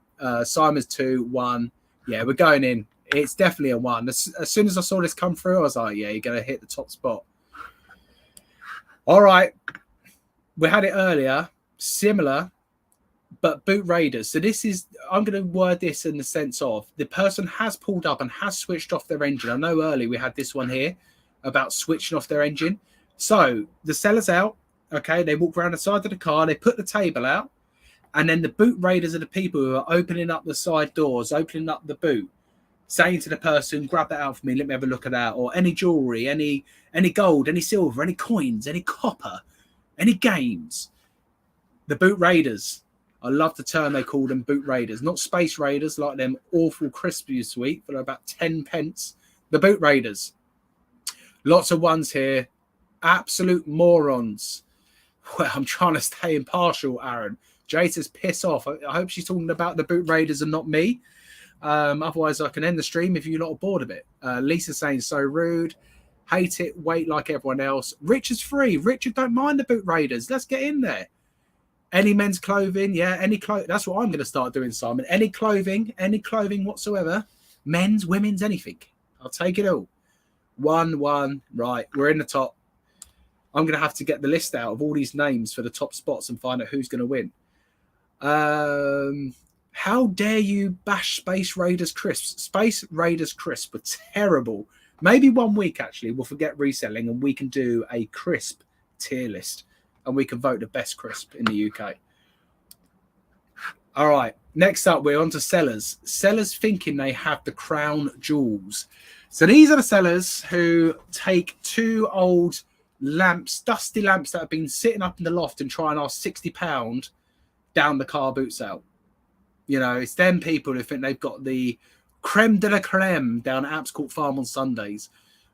Simon's 2, 1. Yeah, we're going in. It's definitely a 1. As soon as I saw this come through, I was like, yeah, you're going to hit the top spot. All right. We had it earlier. Similar, but boot raiders. So this is, I'm going to word this in the sense of the person has pulled up and has switched off their engine. I know early we had this one here about switching off their engine. So the seller's out. Okay. They walk around the side of the car. They put the table out. And then the boot raiders are the people who are opening up the side doors, opening up the boot, saying to the person, grab that out for me. Let me have a look at that. Or any jewelry, any gold, any silver, any coins, any copper, any games. The boot raiders. I love the term they call them, boot raiders. Not space raiders like them awful crispy sweet, but about 10 pence. The boot raiders. Lots of ones here. Absolute morons. Well, I'm trying to stay impartial, Aaron. Jade says, piss off. I hope she's talking about the boot raiders and not me. Otherwise, I can end the stream if you're not bored of it. Lisa's saying, so rude. Hate it. Wait like everyone else. Richard's free. Richard, don't mind the boot raiders. Let's get in there. Any men's clothing, yeah, any clothes. That's what I'm going to start doing, Simon. Any clothing whatsoever, men's, women's, anything. I'll take it all. 1, right. We're in the top. I'm going to have to get the list out of all these names for the top spots and find out who's going to win. How dare you bash Space Raiders Crisps? Space Raiders Crisp were terrible. Maybe 1 week, actually, we'll forget reselling and we can do a crisp tier list. And we can vote the best crisp in the UK. All right. Next up, we're on to sellers. Sellers thinking they have the crown jewels. So these are the sellers who take 2 old lamps, dusty lamps that have been sitting up in the loft and try and ask £60 down the car boot sale. You know, it's them people who think they've got the creme de la creme down at Apps Court Farm on Sundays.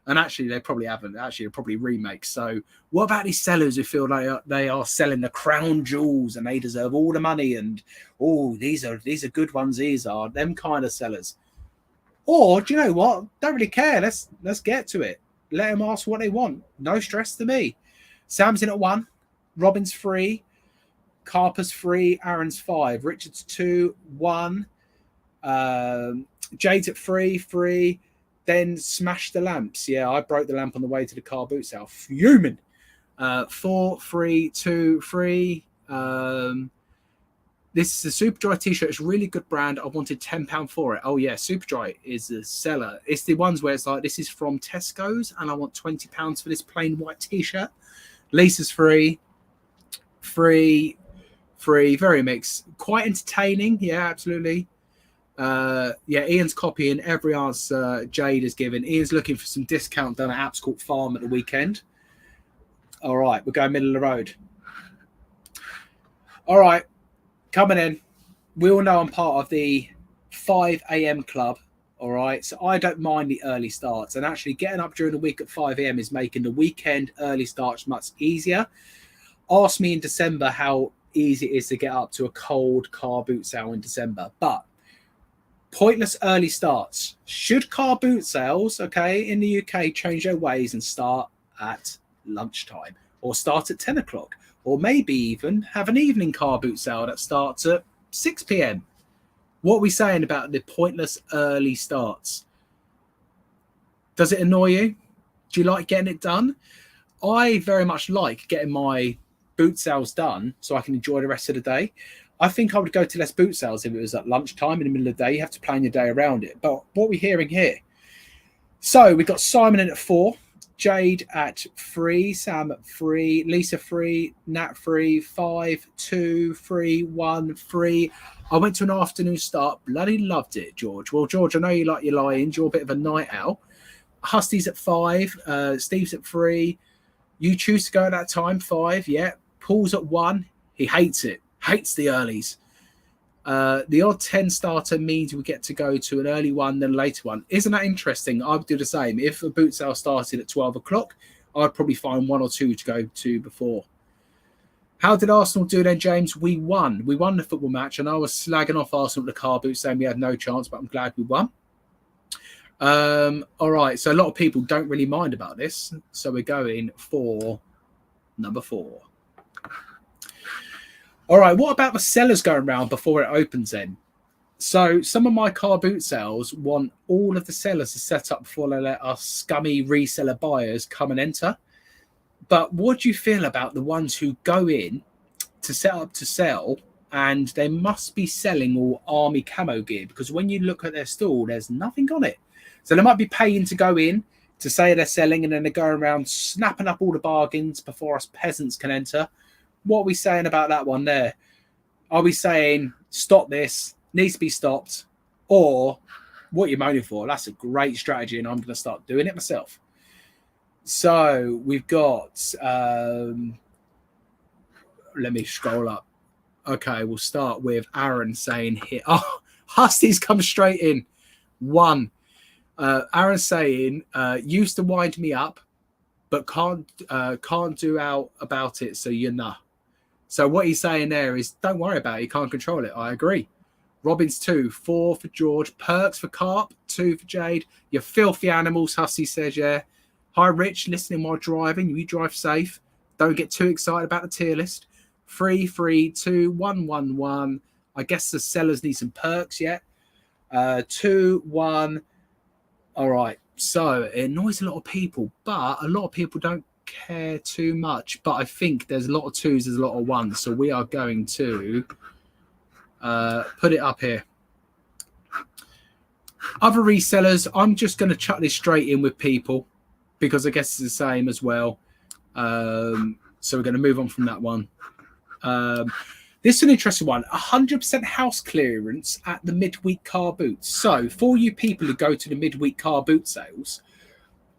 And actually, they probably haven't. Actually, they're probably remakes. So what about these sellers who feel like they are selling the crown jewels and they deserve all the money? And, oh, these are good ones. These are them kind of sellers. Or, do you know what? Don't really care. Let's get to it. Let them ask what they want. No stress to me. Sam's in at 1. Robin's 3. Carper's 3. Aaron's 5. Richard's 2. 1. Jade's at 3. Then smash the lamps. Yeah, I broke the lamp on the way to the car boot sale. Fuming. 4, 3, 2, 3. This is a Superdry t-shirt. It's a really good brand. I wanted £10 for it. Oh, yeah, Superdry is the seller. It's the ones where it's like, this is from Tesco's and I want £20 for this plain white t-shirt. Lisa's 3. Very mixed. Quite entertaining. Yeah, absolutely. Yeah, Ian's copying every answer Jade has given. Ian's looking for some discount done at Apps Court Farm at the weekend. All right, we're going middle of the road. All right, coming in. We all know I'm part of the 5 a.m. club. All right, so I don't mind the early starts. And actually getting up during the week at 5 a.m. is making the weekend early starts much easier. Ask me in December how easy it is to get up to a cold car boot sale in December. But pointless early starts. Should car boot sales, okay, in the UK change their ways and start at lunchtime or start at 10 o'clock or maybe even have an evening car boot sale that starts at 6 p.m. What are we saying about the pointless early starts? Does it annoy you? Do you like getting it done? I very much like getting my boot sales done so I can enjoy the rest of the day. I think I would go to less boot sales if it was at lunchtime in the middle of the day. You have to plan your day around it. But what are we hearing here? So we've got Simon in at 4, Jade at 3, Sam at 3, Lisa 3, Nat 3, 5, 2, 3, 1, 3. I went to an afternoon start. Bloody loved it, George. Well, George, I know you like your lions. You're a bit of a night owl. Husty's at 5, Steve's at 3. You choose to go at that time, 5, yeah. Paul's at 1. He hates it. Hates the earlies. The odd 10 starter means we get to go to an early one, then a later one. Isn't that interesting? I would do the same. If a boot sale started at 12 o'clock, I'd probably find 1 or 2 to go to before. How did Arsenal do then, James? We won. We won the football match, and I was slagging off Arsenal at the car boot, saying we had no chance, but I'm glad we won. All right, so a lot of people don't really mind about this. So we're going for number 4. All right, what about the sellers going around before it opens then? So some of my car boot sales want all of the sellers to set up before they let us scummy reseller buyers come and enter. But what do you feel about the ones who go in to set up to sell and they must be selling all army camo gear? Because when you look at their stall, there's nothing on it. So they might be paying to go in to say they're selling, and then they're going around snapping up all the bargains before us peasants can enter. What are we saying about that one there? Are we saying, stop this, needs to be stopped? Or what you're moaning for? That's a great strategy, and I'm going to start doing it myself. So we've got, let me scroll up. Okay, we'll start with Aaron saying here. Oh, Husty's come straight in. 1. Aaron saying, used to wind me up, but can't do out about it, so you're nah. So what he's saying there is, don't worry about it. You can't control it. I agree. Robbins 2, 4 for George. Perks for Carp, 2 for Jade. You filthy animals, Hussey says, yeah. Hi, Rich, listening while driving. You drive safe. Don't get too excited about the tier list. 3, 3, 2, 1, 1, 1. I guess the sellers need some perks yet. 2, 1. All right. So it annoys a lot of people, but a lot of people don't care too much. But I think there's a lot of 2s, there's a lot of 1s. So we are going to put it up here. Other resellers, I'm just going to chuck this straight in with people because I guess it's the same as well. So we're going to move on from that one. This is an interesting one. 100% house clearance at the midweek car boots. So for you people who go to the midweek car boot sales,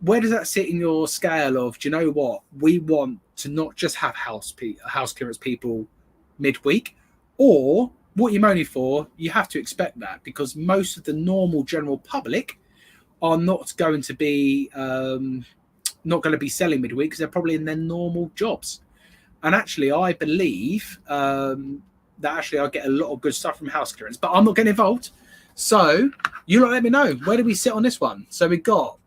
where does that sit in your scale of, do you know what? We want to not just have house clearance people midweek, or what you're moaning for, you have to expect that because most of the normal general public are not going to be selling midweek because they're probably in their normal jobs. And actually, I believe that actually I get a lot of good stuff from house clearance, but I'm not getting involved. So you lot let me know. Where do we sit on this one? So we got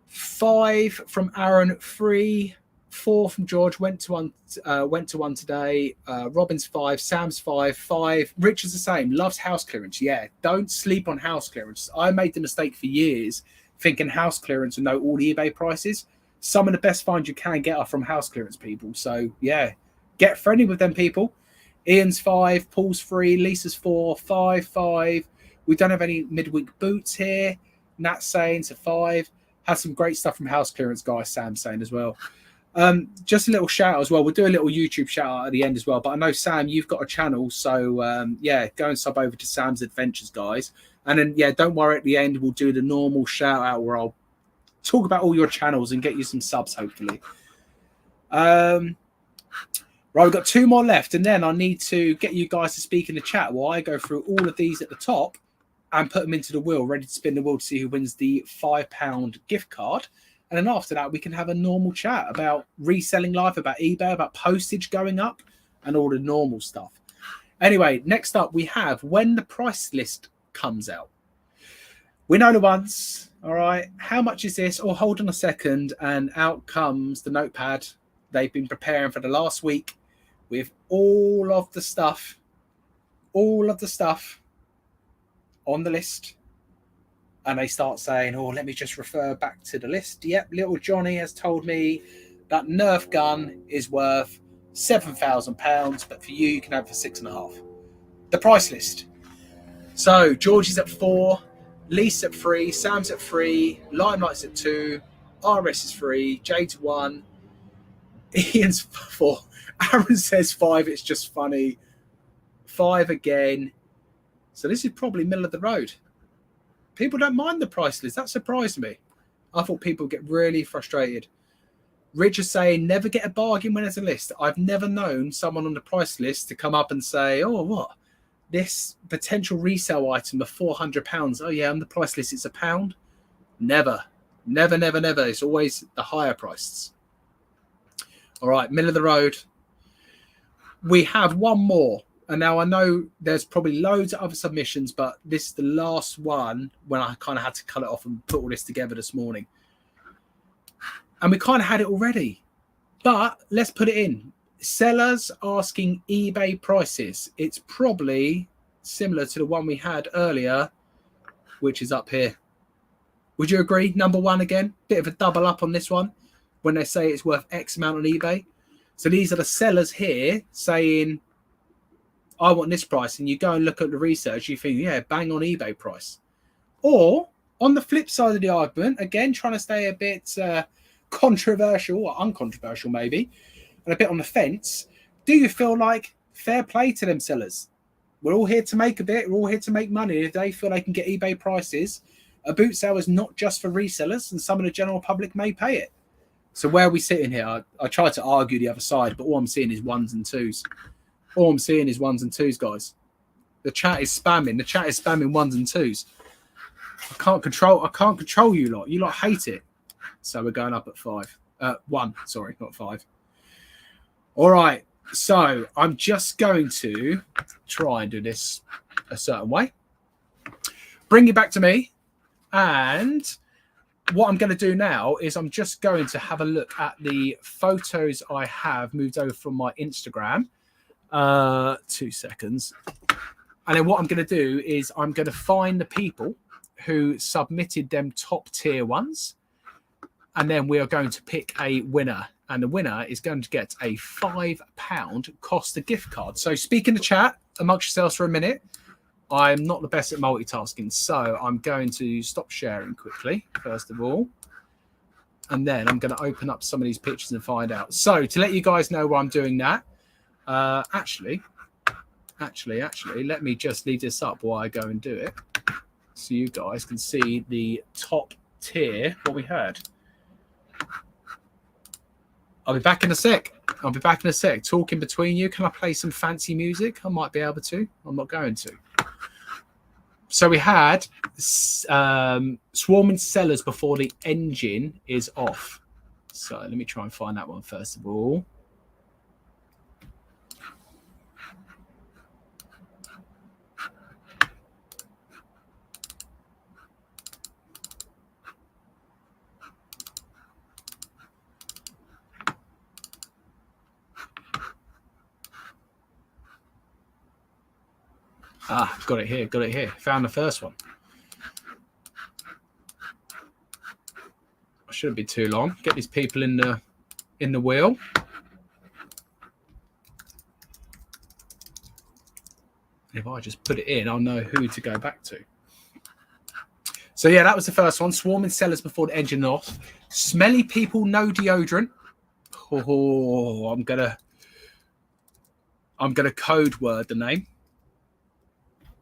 5 from Aaron, 3, 4 from George. Went to one today. Robin's 5, Sam's 5, 5. Rich is the same. Loves house clearance. Yeah, don't sleep on house clearance. I made the mistake for years thinking house clearance would know all the eBay prices. Some of the best finds you can get are from house clearance people. So, yeah, get friendly with them people. Ian's 5, Paul's 3, Lisa's 4, 5, 5. We don't have any midweek boots here. Nat's saying to 5. Has some great stuff from house clearance, guys. Sam's saying as well. Just a little shout out as well. We'll do a little YouTube shout out at the end as well. But I know, Sam, you've got a channel. So, yeah, go and sub over to Sam's Adventures, guys. And then, yeah, don't worry, at the end, we'll do the normal shout out where I'll talk about all your channels and get you some subs, hopefully. Right, we've got 2 more left, and then I need to get you guys to speak in the chat while I go through all of these at the top and put them into the wheel, ready to spin the wheel to see who wins the £5 gift card. And then after that, we can have a normal chat about reselling life, about eBay, about postage going up, and all the normal stuff. Anyway, next up, we have when the price list comes out. We know the ones. All right, how much is this? Oh, hold on a second. And out comes the notepad. They've been preparing for the last week with all of the stuff on the list. And they start saying, oh, let me just refer back to the list. Yep, little Johnny has told me That Nerf gun is worth £7,000, but for you, you can have it for 6.5. The price list. So Georgie's at 4, Lee's at 3, Sam's at 3, Limelight's at 2, RS is 3, Jade's 1, Ian's 4. Aaron says 5. It's just funny. 5 again. So this is probably middle of the road. People don't mind the price list. That surprised me. I thought people get really frustrated. Rich is saying, never get a bargain when there's a list. I've never known someone on the price list to come up and say, oh, what? This potential resale item of £400. Oh, yeah, on the price list, it's £1. Never. Never, never, never. It's always the higher prices. All right, middle of the road. We have one more. And now I know there's probably loads of other submissions, but this is the last one when I kind of had to cut it off and put all this together this morning. And we kind of had it already. But let's put it in. Sellers asking eBay prices. It's probably similar to the one we had earlier, which is up here. Would you agree? Number one again. Bit of a double up on this one when they say it's worth X amount on eBay. So these are the sellers here saying, I want this price. And you go and look at the research. You think, yeah, bang on eBay price. Or on the flip side of the argument, again, trying to stay a bit controversial or uncontroversial maybe, and a bit on the fence, do you feel like fair play to them sellers? We're all here to make a bit. We're all here to make money. If they feel they can get eBay prices, a boot sale is not just for resellers, and some of the general public may pay it. So where are we sitting here? I tried to argue the other side, but all I'm seeing is ones and twos. All I'm seeing is ones and twos, guys. The chat is spamming. The chat is spamming ones and twos. I can't control you lot. You lot hate it. So we're going up at 5. 1, sorry, not 5. All right. So I'm just going to try and do this a certain way. Bring it back to me. And what I'm going to do now is I'm just going to have a look at the photos I have moved over from my Instagram. 2 seconds. And then what I'm going to do is I'm going to find the people who submitted them top tier ones. And then we are going to pick a winner. And the winner is going to get a £5 Costa gift card. So speak in the chat amongst yourselves for a minute. I'm not the best at multitasking, so I'm going to stop sharing quickly, first of all. And then I'm going to open up some of these pictures and find out. So to let you guys know why I'm doing that, actually, let me just leave this up while I go and do it. So you guys can see the top tier, what we had. I'll be back in a sec. Talking between you. Can I play some fancy music? I might be able to. I'm not going to. So we had swarming sellers before the engine is off. So let me try and find that one first of all. Got it here. Found the first one. I shouldn't be too long. Get these people in the wheel. If I just put it in, I'll know who to go back to. So yeah, that was the first one. Swarming sellers before the engine off. Smelly people, no deodorant. Oh, I'm gonna code word the name,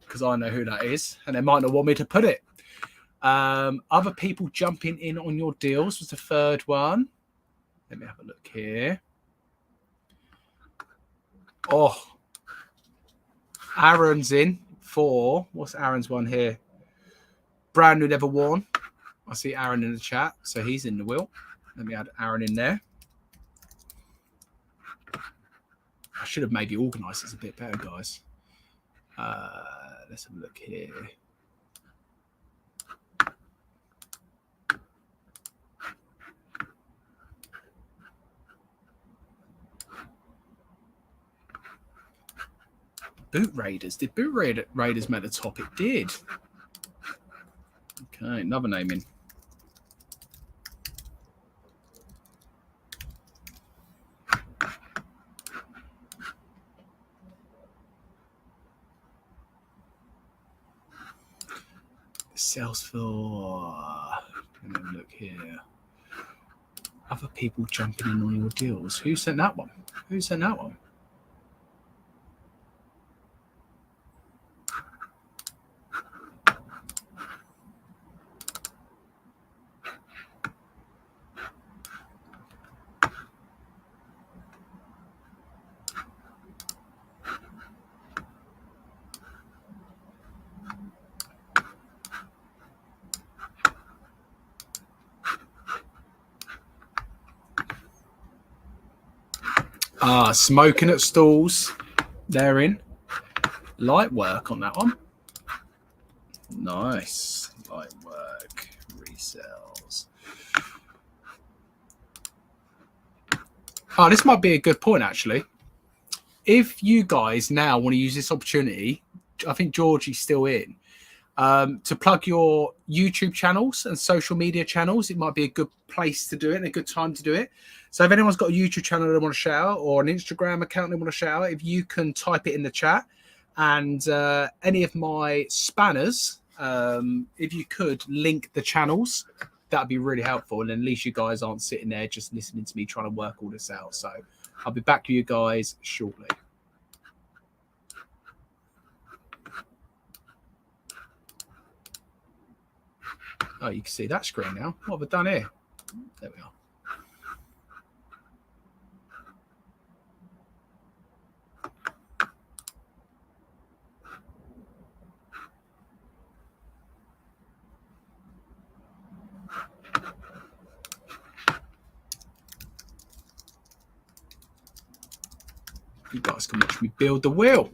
because I know who that is, and they might not want me to put it. Other people jumping in on your deals was the third one. Let me have a look here. Oh, Aaron's in for, what's Aaron's one here? Brand new, never worn. I see Aaron in the chat, so he's in the wheel. Let me add Aaron in there. I should have maybe organised this a bit better, guys. Let's have a look here. Boot Raiders. Did Boot Raiders make the top? It did. Okay, another name in. sales for, let me have a look here. Other people jumping in on your deals. Who sent that one? Who sent that one? Smoking at stalls. They're in. Light work on that one. Nice. Light work. Resells. This might be a good point, actually. If you guys now want to use this opportunity, I think Georgie's still in, to plug your YouTube channels and social media channels, it might be a good place to do it and a good time to do it. So if anyone's got a YouTube channel they want to shout out or an Instagram account they want to shout out, if you can type it in the chat, and any of my spanners, if you could link the channels, that'd be really helpful. And at least you guys aren't sitting there just listening to me trying to work all this out. So I'll be back to you guys shortly. Oh, you can see that screen now. What have I done here? There we are. You guys can watch me build the wheel.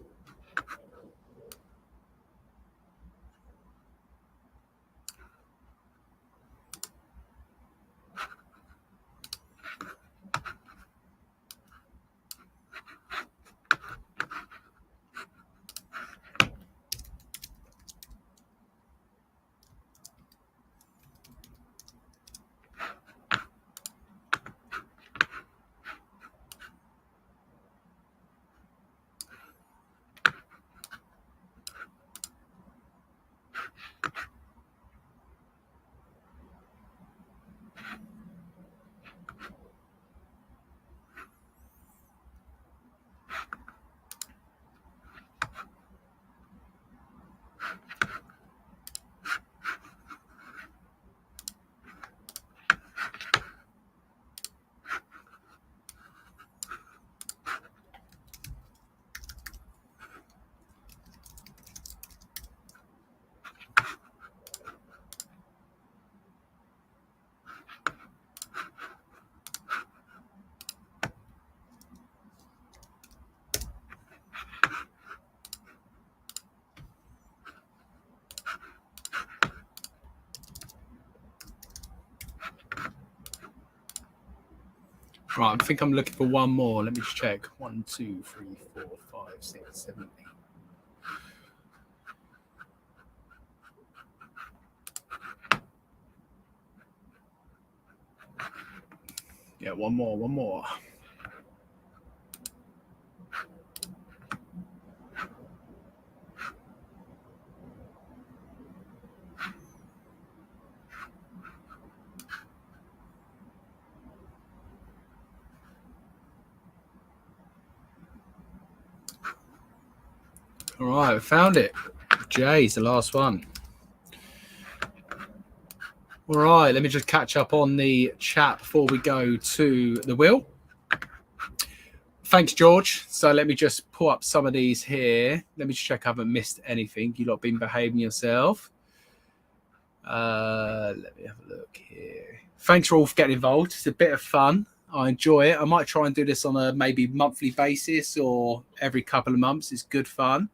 Right, I think I'm looking for one more. Let me just check. 1, 2, 3, 4, 5, 6, 7, 8. Yeah, one more. All right, I found it. Jay's the last one. All right, let me just catch up on the chat before we go to the wheel. Thanks, George. So let me just pull up some of these here. Let me just check I haven't missed anything. You lot have been behaving yourself. Let me have a look here. Thanks for all for getting involved. It's a bit of fun. I enjoy it. I might try and do this on a maybe monthly basis or every couple of months. It's good fun.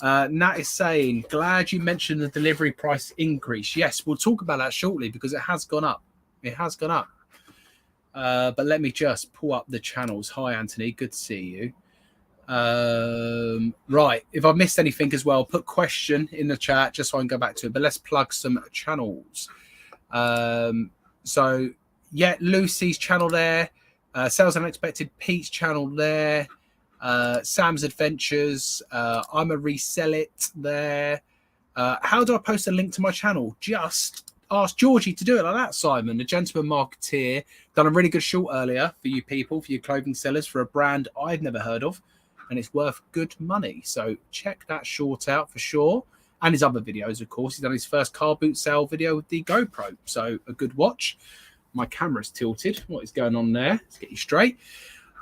Nat is saying, glad you mentioned the delivery price increase. Yes, we'll talk about that shortly because it has gone up. It has gone up. But let me just pull up the channels. Hi, Anthony. Good to see you. Right. If I've missed anything as well, put question in the chat just so I can go back to it. But let's plug some channels. So, yeah, Lucy's channel there. Sales Unexpected Pete's channel there. Sam's Adventures. I'm a Resell It there. How do I post a link to my channel? Just ask Georgie to do it like that, Simon, the gentleman marketeer. Done a really good short earlier for you people, for you clothing sellers, for a brand I've never heard of, and it's worth good money. So check that short out for sure. And his other videos, of course. He's done his first car boot sale video with the GoPro. So a good watch. My camera's tilted. What is going on there? Let's get you straight.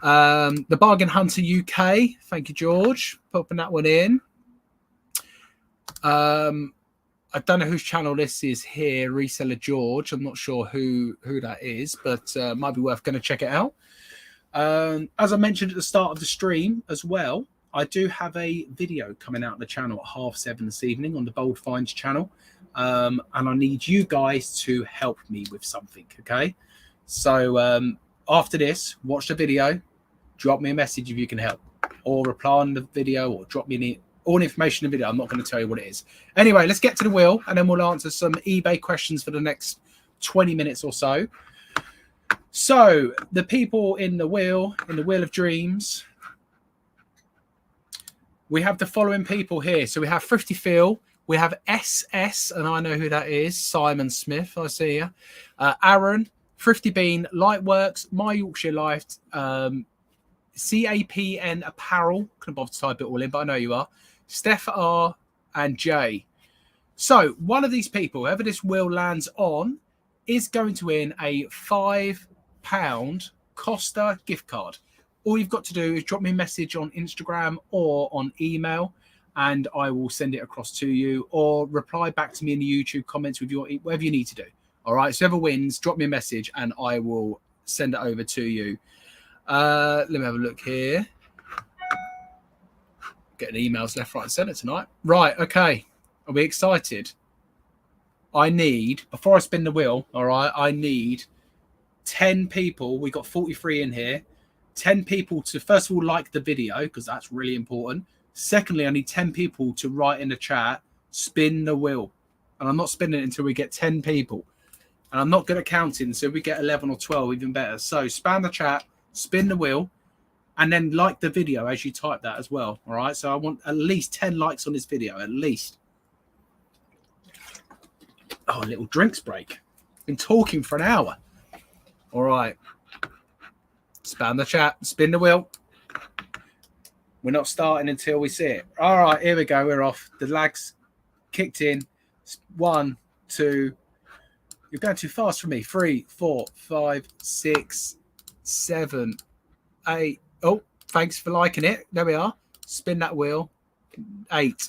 The Bargain Hunter UK. Thank you, George. Popping that one in. I don't know whose channel this is here, Reseller George. I'm not sure who that is, but might be worth going to check it out. As I mentioned at the start of the stream as well, I do have a video coming out on the channel at 7:30 this evening on the Bold Finds channel. And I need you guys to help me with something, okay? So after this, watch the video, drop me a message if you can help, or reply on the video, or drop me all the information in the video. I'm not going to tell you what it is. Anyway, let's get to the wheel, and then we'll answer some eBay questions for the next 20 minutes or so. So the people in the wheel of dreams, we have the following people here. So we have Thrifty Phil, we have SS, and I know who that is, Simon Smith, I see you. Aaron, Thrifty Bean, Lightworks, My Yorkshire Life, CAPN Apparel, couldn't bother to type it all in, but I know you are. Steph R and Jay. So one of these people, whoever this wheel lands on, is going to win a £5 Costa gift card. All you've got to do is drop me a message on Instagram or on email, and I will send it across to you, or reply back to me in the YouTube comments with your whatever you need to do. All right. So whoever wins, drop me a message and I will send it over to you. Let me have a look here. Getting emails left, right, and centre tonight. Right, okay. Are we excited? I need, before I spin the wheel, all right, I need 10 people. We got 43 in here. 10 people to, first of all, like the video, because that's really important. Secondly, I need 10 people to write in the chat, spin the wheel. And I'm not spinning it until we get 10 people. And I'm not good at counting, so if we get 11 or 12, even better. So spam the chat, spin the wheel, and then like the video as you type that as well. All right. So I want at least 10 likes on this video, at least. Oh, a little drinks break. Been talking for an hour. All right. Spam the chat, spin the wheel. We're not starting until we see it. All right, here we go. We're off. The lags kicked in. 1, 2. You're going too fast for me. 3, 4, 5, 6, 7, 8. Oh, thanks for liking it. There we are. Spin that wheel. 8,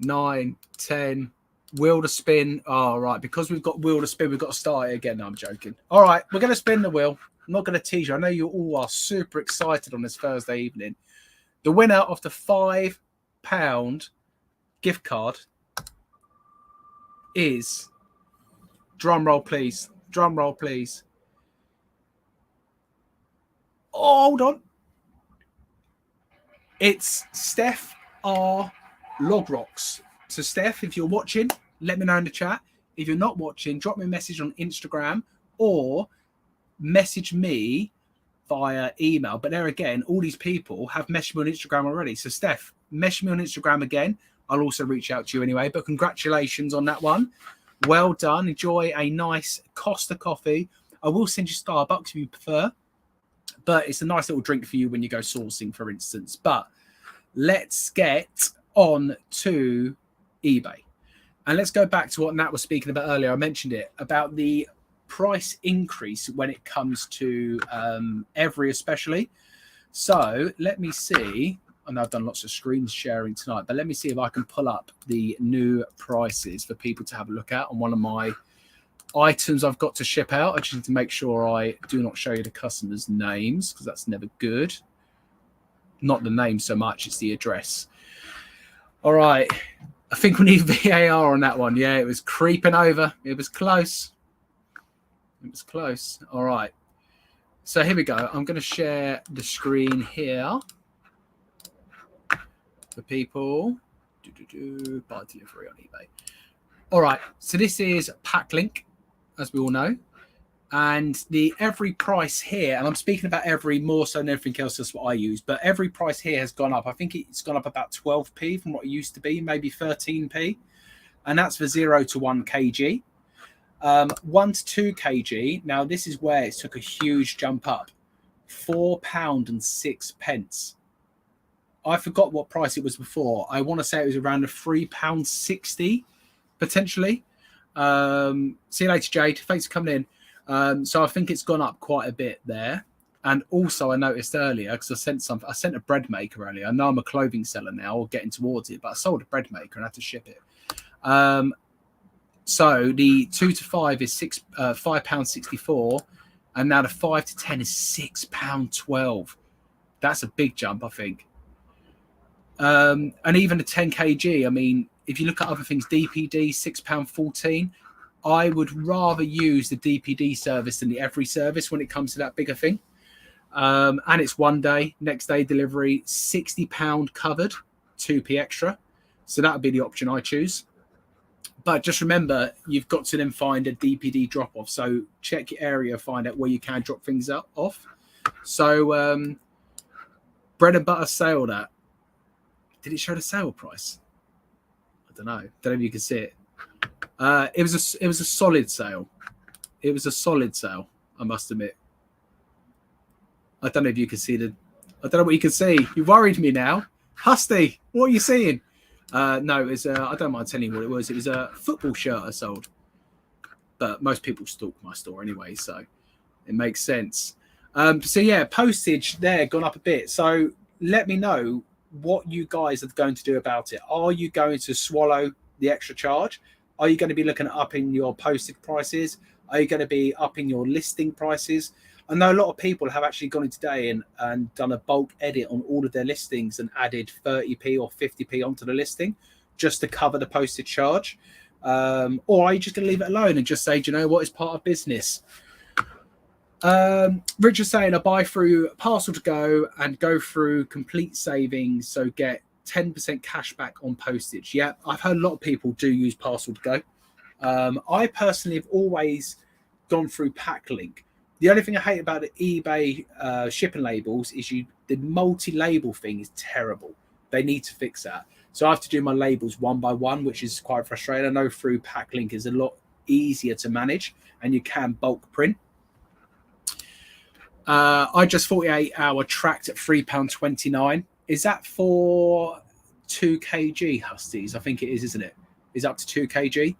9, 10. Wheel to spin. All right. Because we've got wheel to spin, we've got to start it again. No, I'm joking. All right. We're going to spin the wheel. I'm not going to tease you. I know you all are super excited on this Thursday evening. The winner of the £5 gift card is, drum roll, please. Drum roll, please. Oh, hold on. It's Steph R. Logrocks. So, Steph, if you're watching, let me know in the chat. If you're not watching, drop me a message on Instagram or message me via email. But there again, all these people have messaged me on Instagram already. So, Steph, message me on Instagram again. I'll also reach out to you anyway. But congratulations on that one. Well done. Enjoy a nice Costa coffee. I will send you Starbucks if you prefer. But it's a nice little drink for you when you go sourcing, for instance. But let's get on to eBay. And let's go back to what Nat was speaking about earlier. I mentioned it, about the price increase when it comes to Every especially. So let me see. I know I've done lots of screen sharing tonight, but let me see if I can pull up the new prices for people to have a look at on one of my items I've got to ship out. I just need to make sure I do not show you the customers' names, because that's never good. Not the name so much, it's the address. All right. I think we need VAR on that one. Yeah, it was creeping over. It was close. It was close. All right. So here we go. I'm going to share the screen here for people. Buy delivery on eBay. All right. So this is Packlink, as we all know. And the every price here, and I'm speaking about every more so than everything else, that's what I use, but every price here has gone up. I think it's gone up about 12p from what it used to be, maybe 13p. And that's for 0 to 1 kg. 1 to 2 kg, now this is where it took a huge jump up. £4.06. I forgot what price it was before. I want to say it was around a £3.60 potentially. See you later, Jade. Thanks for coming in. So I think it's gone up quite a bit there. And also I noticed earlier, because I sent a bread maker earlier. I know I'm a clothing seller now, or getting towards it, but I sold a bread maker and had to ship it. So the 2 to 5 is £5.64, and now the 5 to 10 is £6.12. That's a big jump, I think. And even the 10 kg, I mean, if you look at other things, DPD £6.14. I would rather use the DPD service than the every service when it comes to that bigger thing. And it's 1 day, next day delivery, £60 covered, 2p extra. So that would be the option I choose. But just remember, you've got to then find a DPD drop off. So check your area, find out where you can drop things off. So bread and butter sale, that. Did it show the sale price? I don't know. Don't know if you can see it. It was a solid sale. It was a solid sale, I must admit. I don't know if you can see I don't know what you can see. You worried me now. Husty, what are you seeing? No, it was I don't mind telling you what it was. It was a football shirt I sold. But most people stalk my store anyway, so it makes sense. So yeah, postage there gone up a bit. So let me know what you guys are going to do about it. Are you going to swallow the extra charge? Are you going to be looking at upping your postage prices? Are you going to be upping your listing prices? I know a lot of people have actually gone in today and done a bulk edit on all of their listings and added 30p or 50p onto the listing just to cover the postage charge. Or are you just going to leave it alone and just say, do you know what, it's part of business? Richard's saying I buy through Parcel to Go and go through complete savings, so get 10% cash back on postage. Yeah, I've heard a lot of people do use Parcel to Go. I personally have always gone through Packlink. The only thing I hate about the eBay shipping labels is the multi-label thing is terrible. They need to fix that. So I have to do my labels one by one, which is quite frustrating. I know through Packlink is a lot easier to manage, and you can bulk print. I just 48-hour tracked at £3.29. Is that for 2 kg, Husties? I think it is, isn't it? Is up to 2 kg.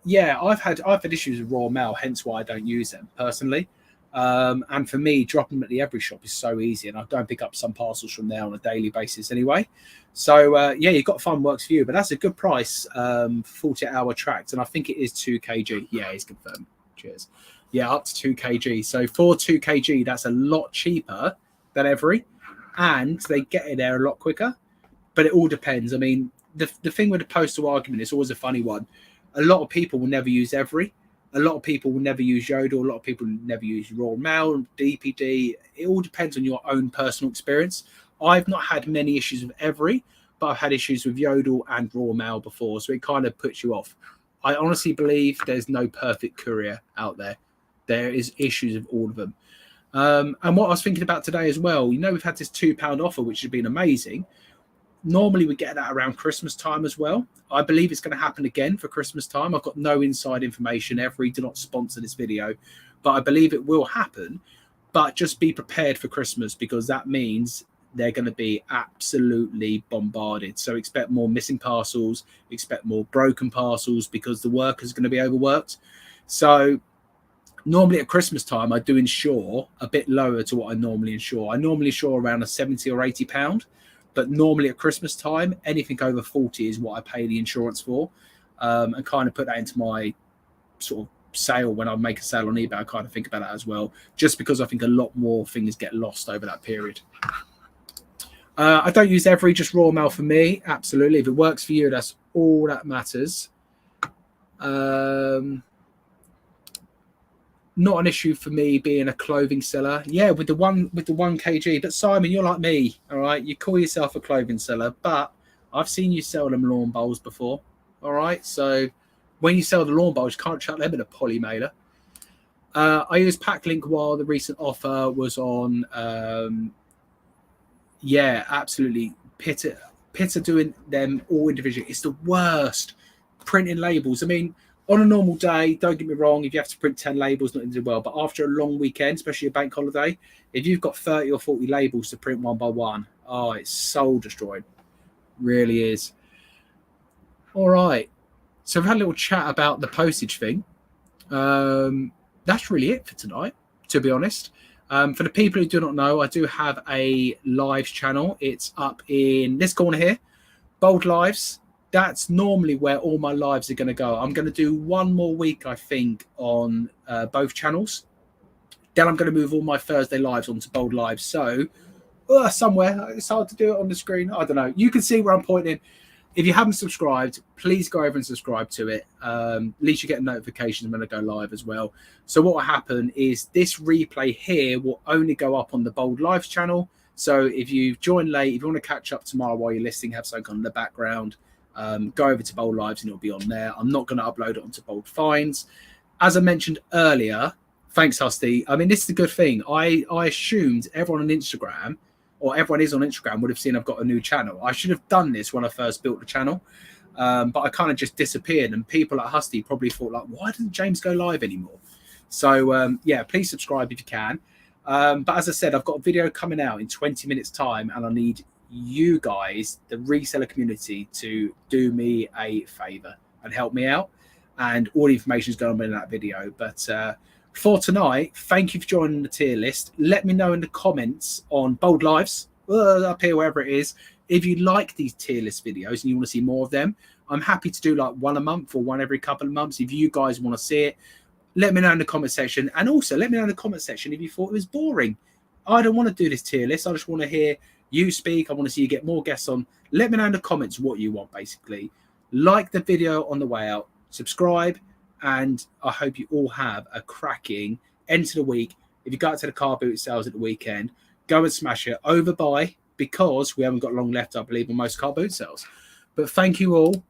Yeah, I've had issues with raw mail, hence why I don't use them personally. And for me, dropping them at the every shop is so easy, and I don't pick up some parcels from there on a daily basis anyway. So yeah, you've got to find what works for you, but that's a good price, 48-hour tracked, and I think it is 2 kg. Yeah, it's confirmed. Cheers. Yeah, up to 2 kg. So for 2 kg, that's a lot cheaper than every, and they get it there a lot quicker. But it all depends. I mean, the thing with the postal argument is always a funny one. A lot of people will never use every. A lot of people will never use Yodel. A lot of people never use Raw Mail, DPD. It all depends on your own personal experience. I've not had many issues with every, but I've had issues with Yodel and Raw Mail before, so it kind of puts you off. I honestly believe there's no perfect courier out there. There is issues with all of them. And what I was thinking about today as well, you know, we've had this £2 offer, which has been amazing. Normally we get that around Christmas time as well. I believe it's going to happen again for Christmas time. I've got no inside information. Every do not sponsor this video, but I believe it will happen. But just be prepared for Christmas, because that means they're going to be absolutely bombarded. So expect more missing parcels, expect more broken parcels, because the workers are going to be overworked. So normally at Christmas time, I do insure a bit lower to what I normally insure. I normally insure around a £70 or £80. But normally at Christmas time, anything over 40 is what I pay the insurance for, and kind of put that into my sort of sale. When I make a sale on eBay, I kind of think about that as well, just because I think a lot more things get lost over that period. I don't use every, just Raw Mail for me. Absolutely. If it works for you, that's all that matters. Not an issue for me being a clothing seller. Yeah, with the 1 kg. But Simon, you're like me, all right? You call yourself a clothing seller, but I've seen you sell them lawn bowls before, all right? So when you sell the lawn bowls, you can't chuck them in a poly mailer. I used Packlink while the recent offer was on. Yeah, absolutely. Pitta doing them all individually. It's the worst printing labels. I mean, on a normal day, don't get me wrong, if you have to print 10 labels, not do well. But after a long weekend, especially a bank holiday, if you've got 30 or 40 labels to print one by one, oh, it's soul destroying. Really is. All right. So we've had a little chat about the postage thing. That's really it for tonight, to be honest. For the people who do not know, I do have a lives channel. It's up in this corner here, Bold Lives. That's normally where all my lives are going to go. I'm going to do one more week, I think, on both channels. Then I'm going to move all my Thursday lives onto Bold Lives. So somewhere, it's hard to do it on the screen. I don't know. You can see where I'm pointing. If you haven't subscribed, please go over and subscribe to it. At least you get notifications when I go live as well. So what will happen is this replay here will only go up on the Bold Lives channel. So if you join late, if you want to catch up tomorrow while you're listening, have something on in the background, go over to Bold Lives and it'll be on there. I'm not going to upload it onto Bold Finds. As I mentioned earlier, thanks, Husty. I mean, this is a good thing. I assumed everyone on Instagram, or everyone is on Instagram, would have seen I've got a new channel. I should have done this when I first built the channel, but I kind of just disappeared, and people at Husty probably thought, like, why doesn't James go live anymore? So, yeah, please subscribe if you can. But as I said, I've got a video coming out in 20 minutes' time, and I need you guys, the reseller community, to do me a favor and help me out. And all the information is going on in that video. But for tonight, thank you for joining the tier list. Let me know in the comments on Bold Lives, up here, wherever it is, if you like these tier list videos and you want to see more of them. I'm happy to do like one a month or one every couple of months. If you guys want to see it, let me know in the comment section. And also let me know in the comment section if you thought it was boring. I don't want to do this tier list. I just want to hear you speak. I want to see you get more guests on. Let me know in the comments what you want, basically. Like the video on the way out, subscribe, and I hope you all have a cracking end to the week. If you go out to the car boot sales at the weekend, go and smash it. Overbuy, because we haven't got long left, I believe, on most car boot sales. But thank you all.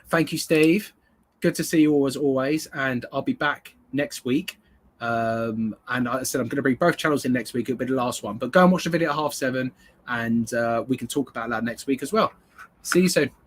Thank you, Steve. Good to see you all as always. And I'll be back next week. And I said I'm going to bring both channels in next week. It'll be the last one. But go and watch the video at 7:30, and we can talk about that next week as well. See you soon.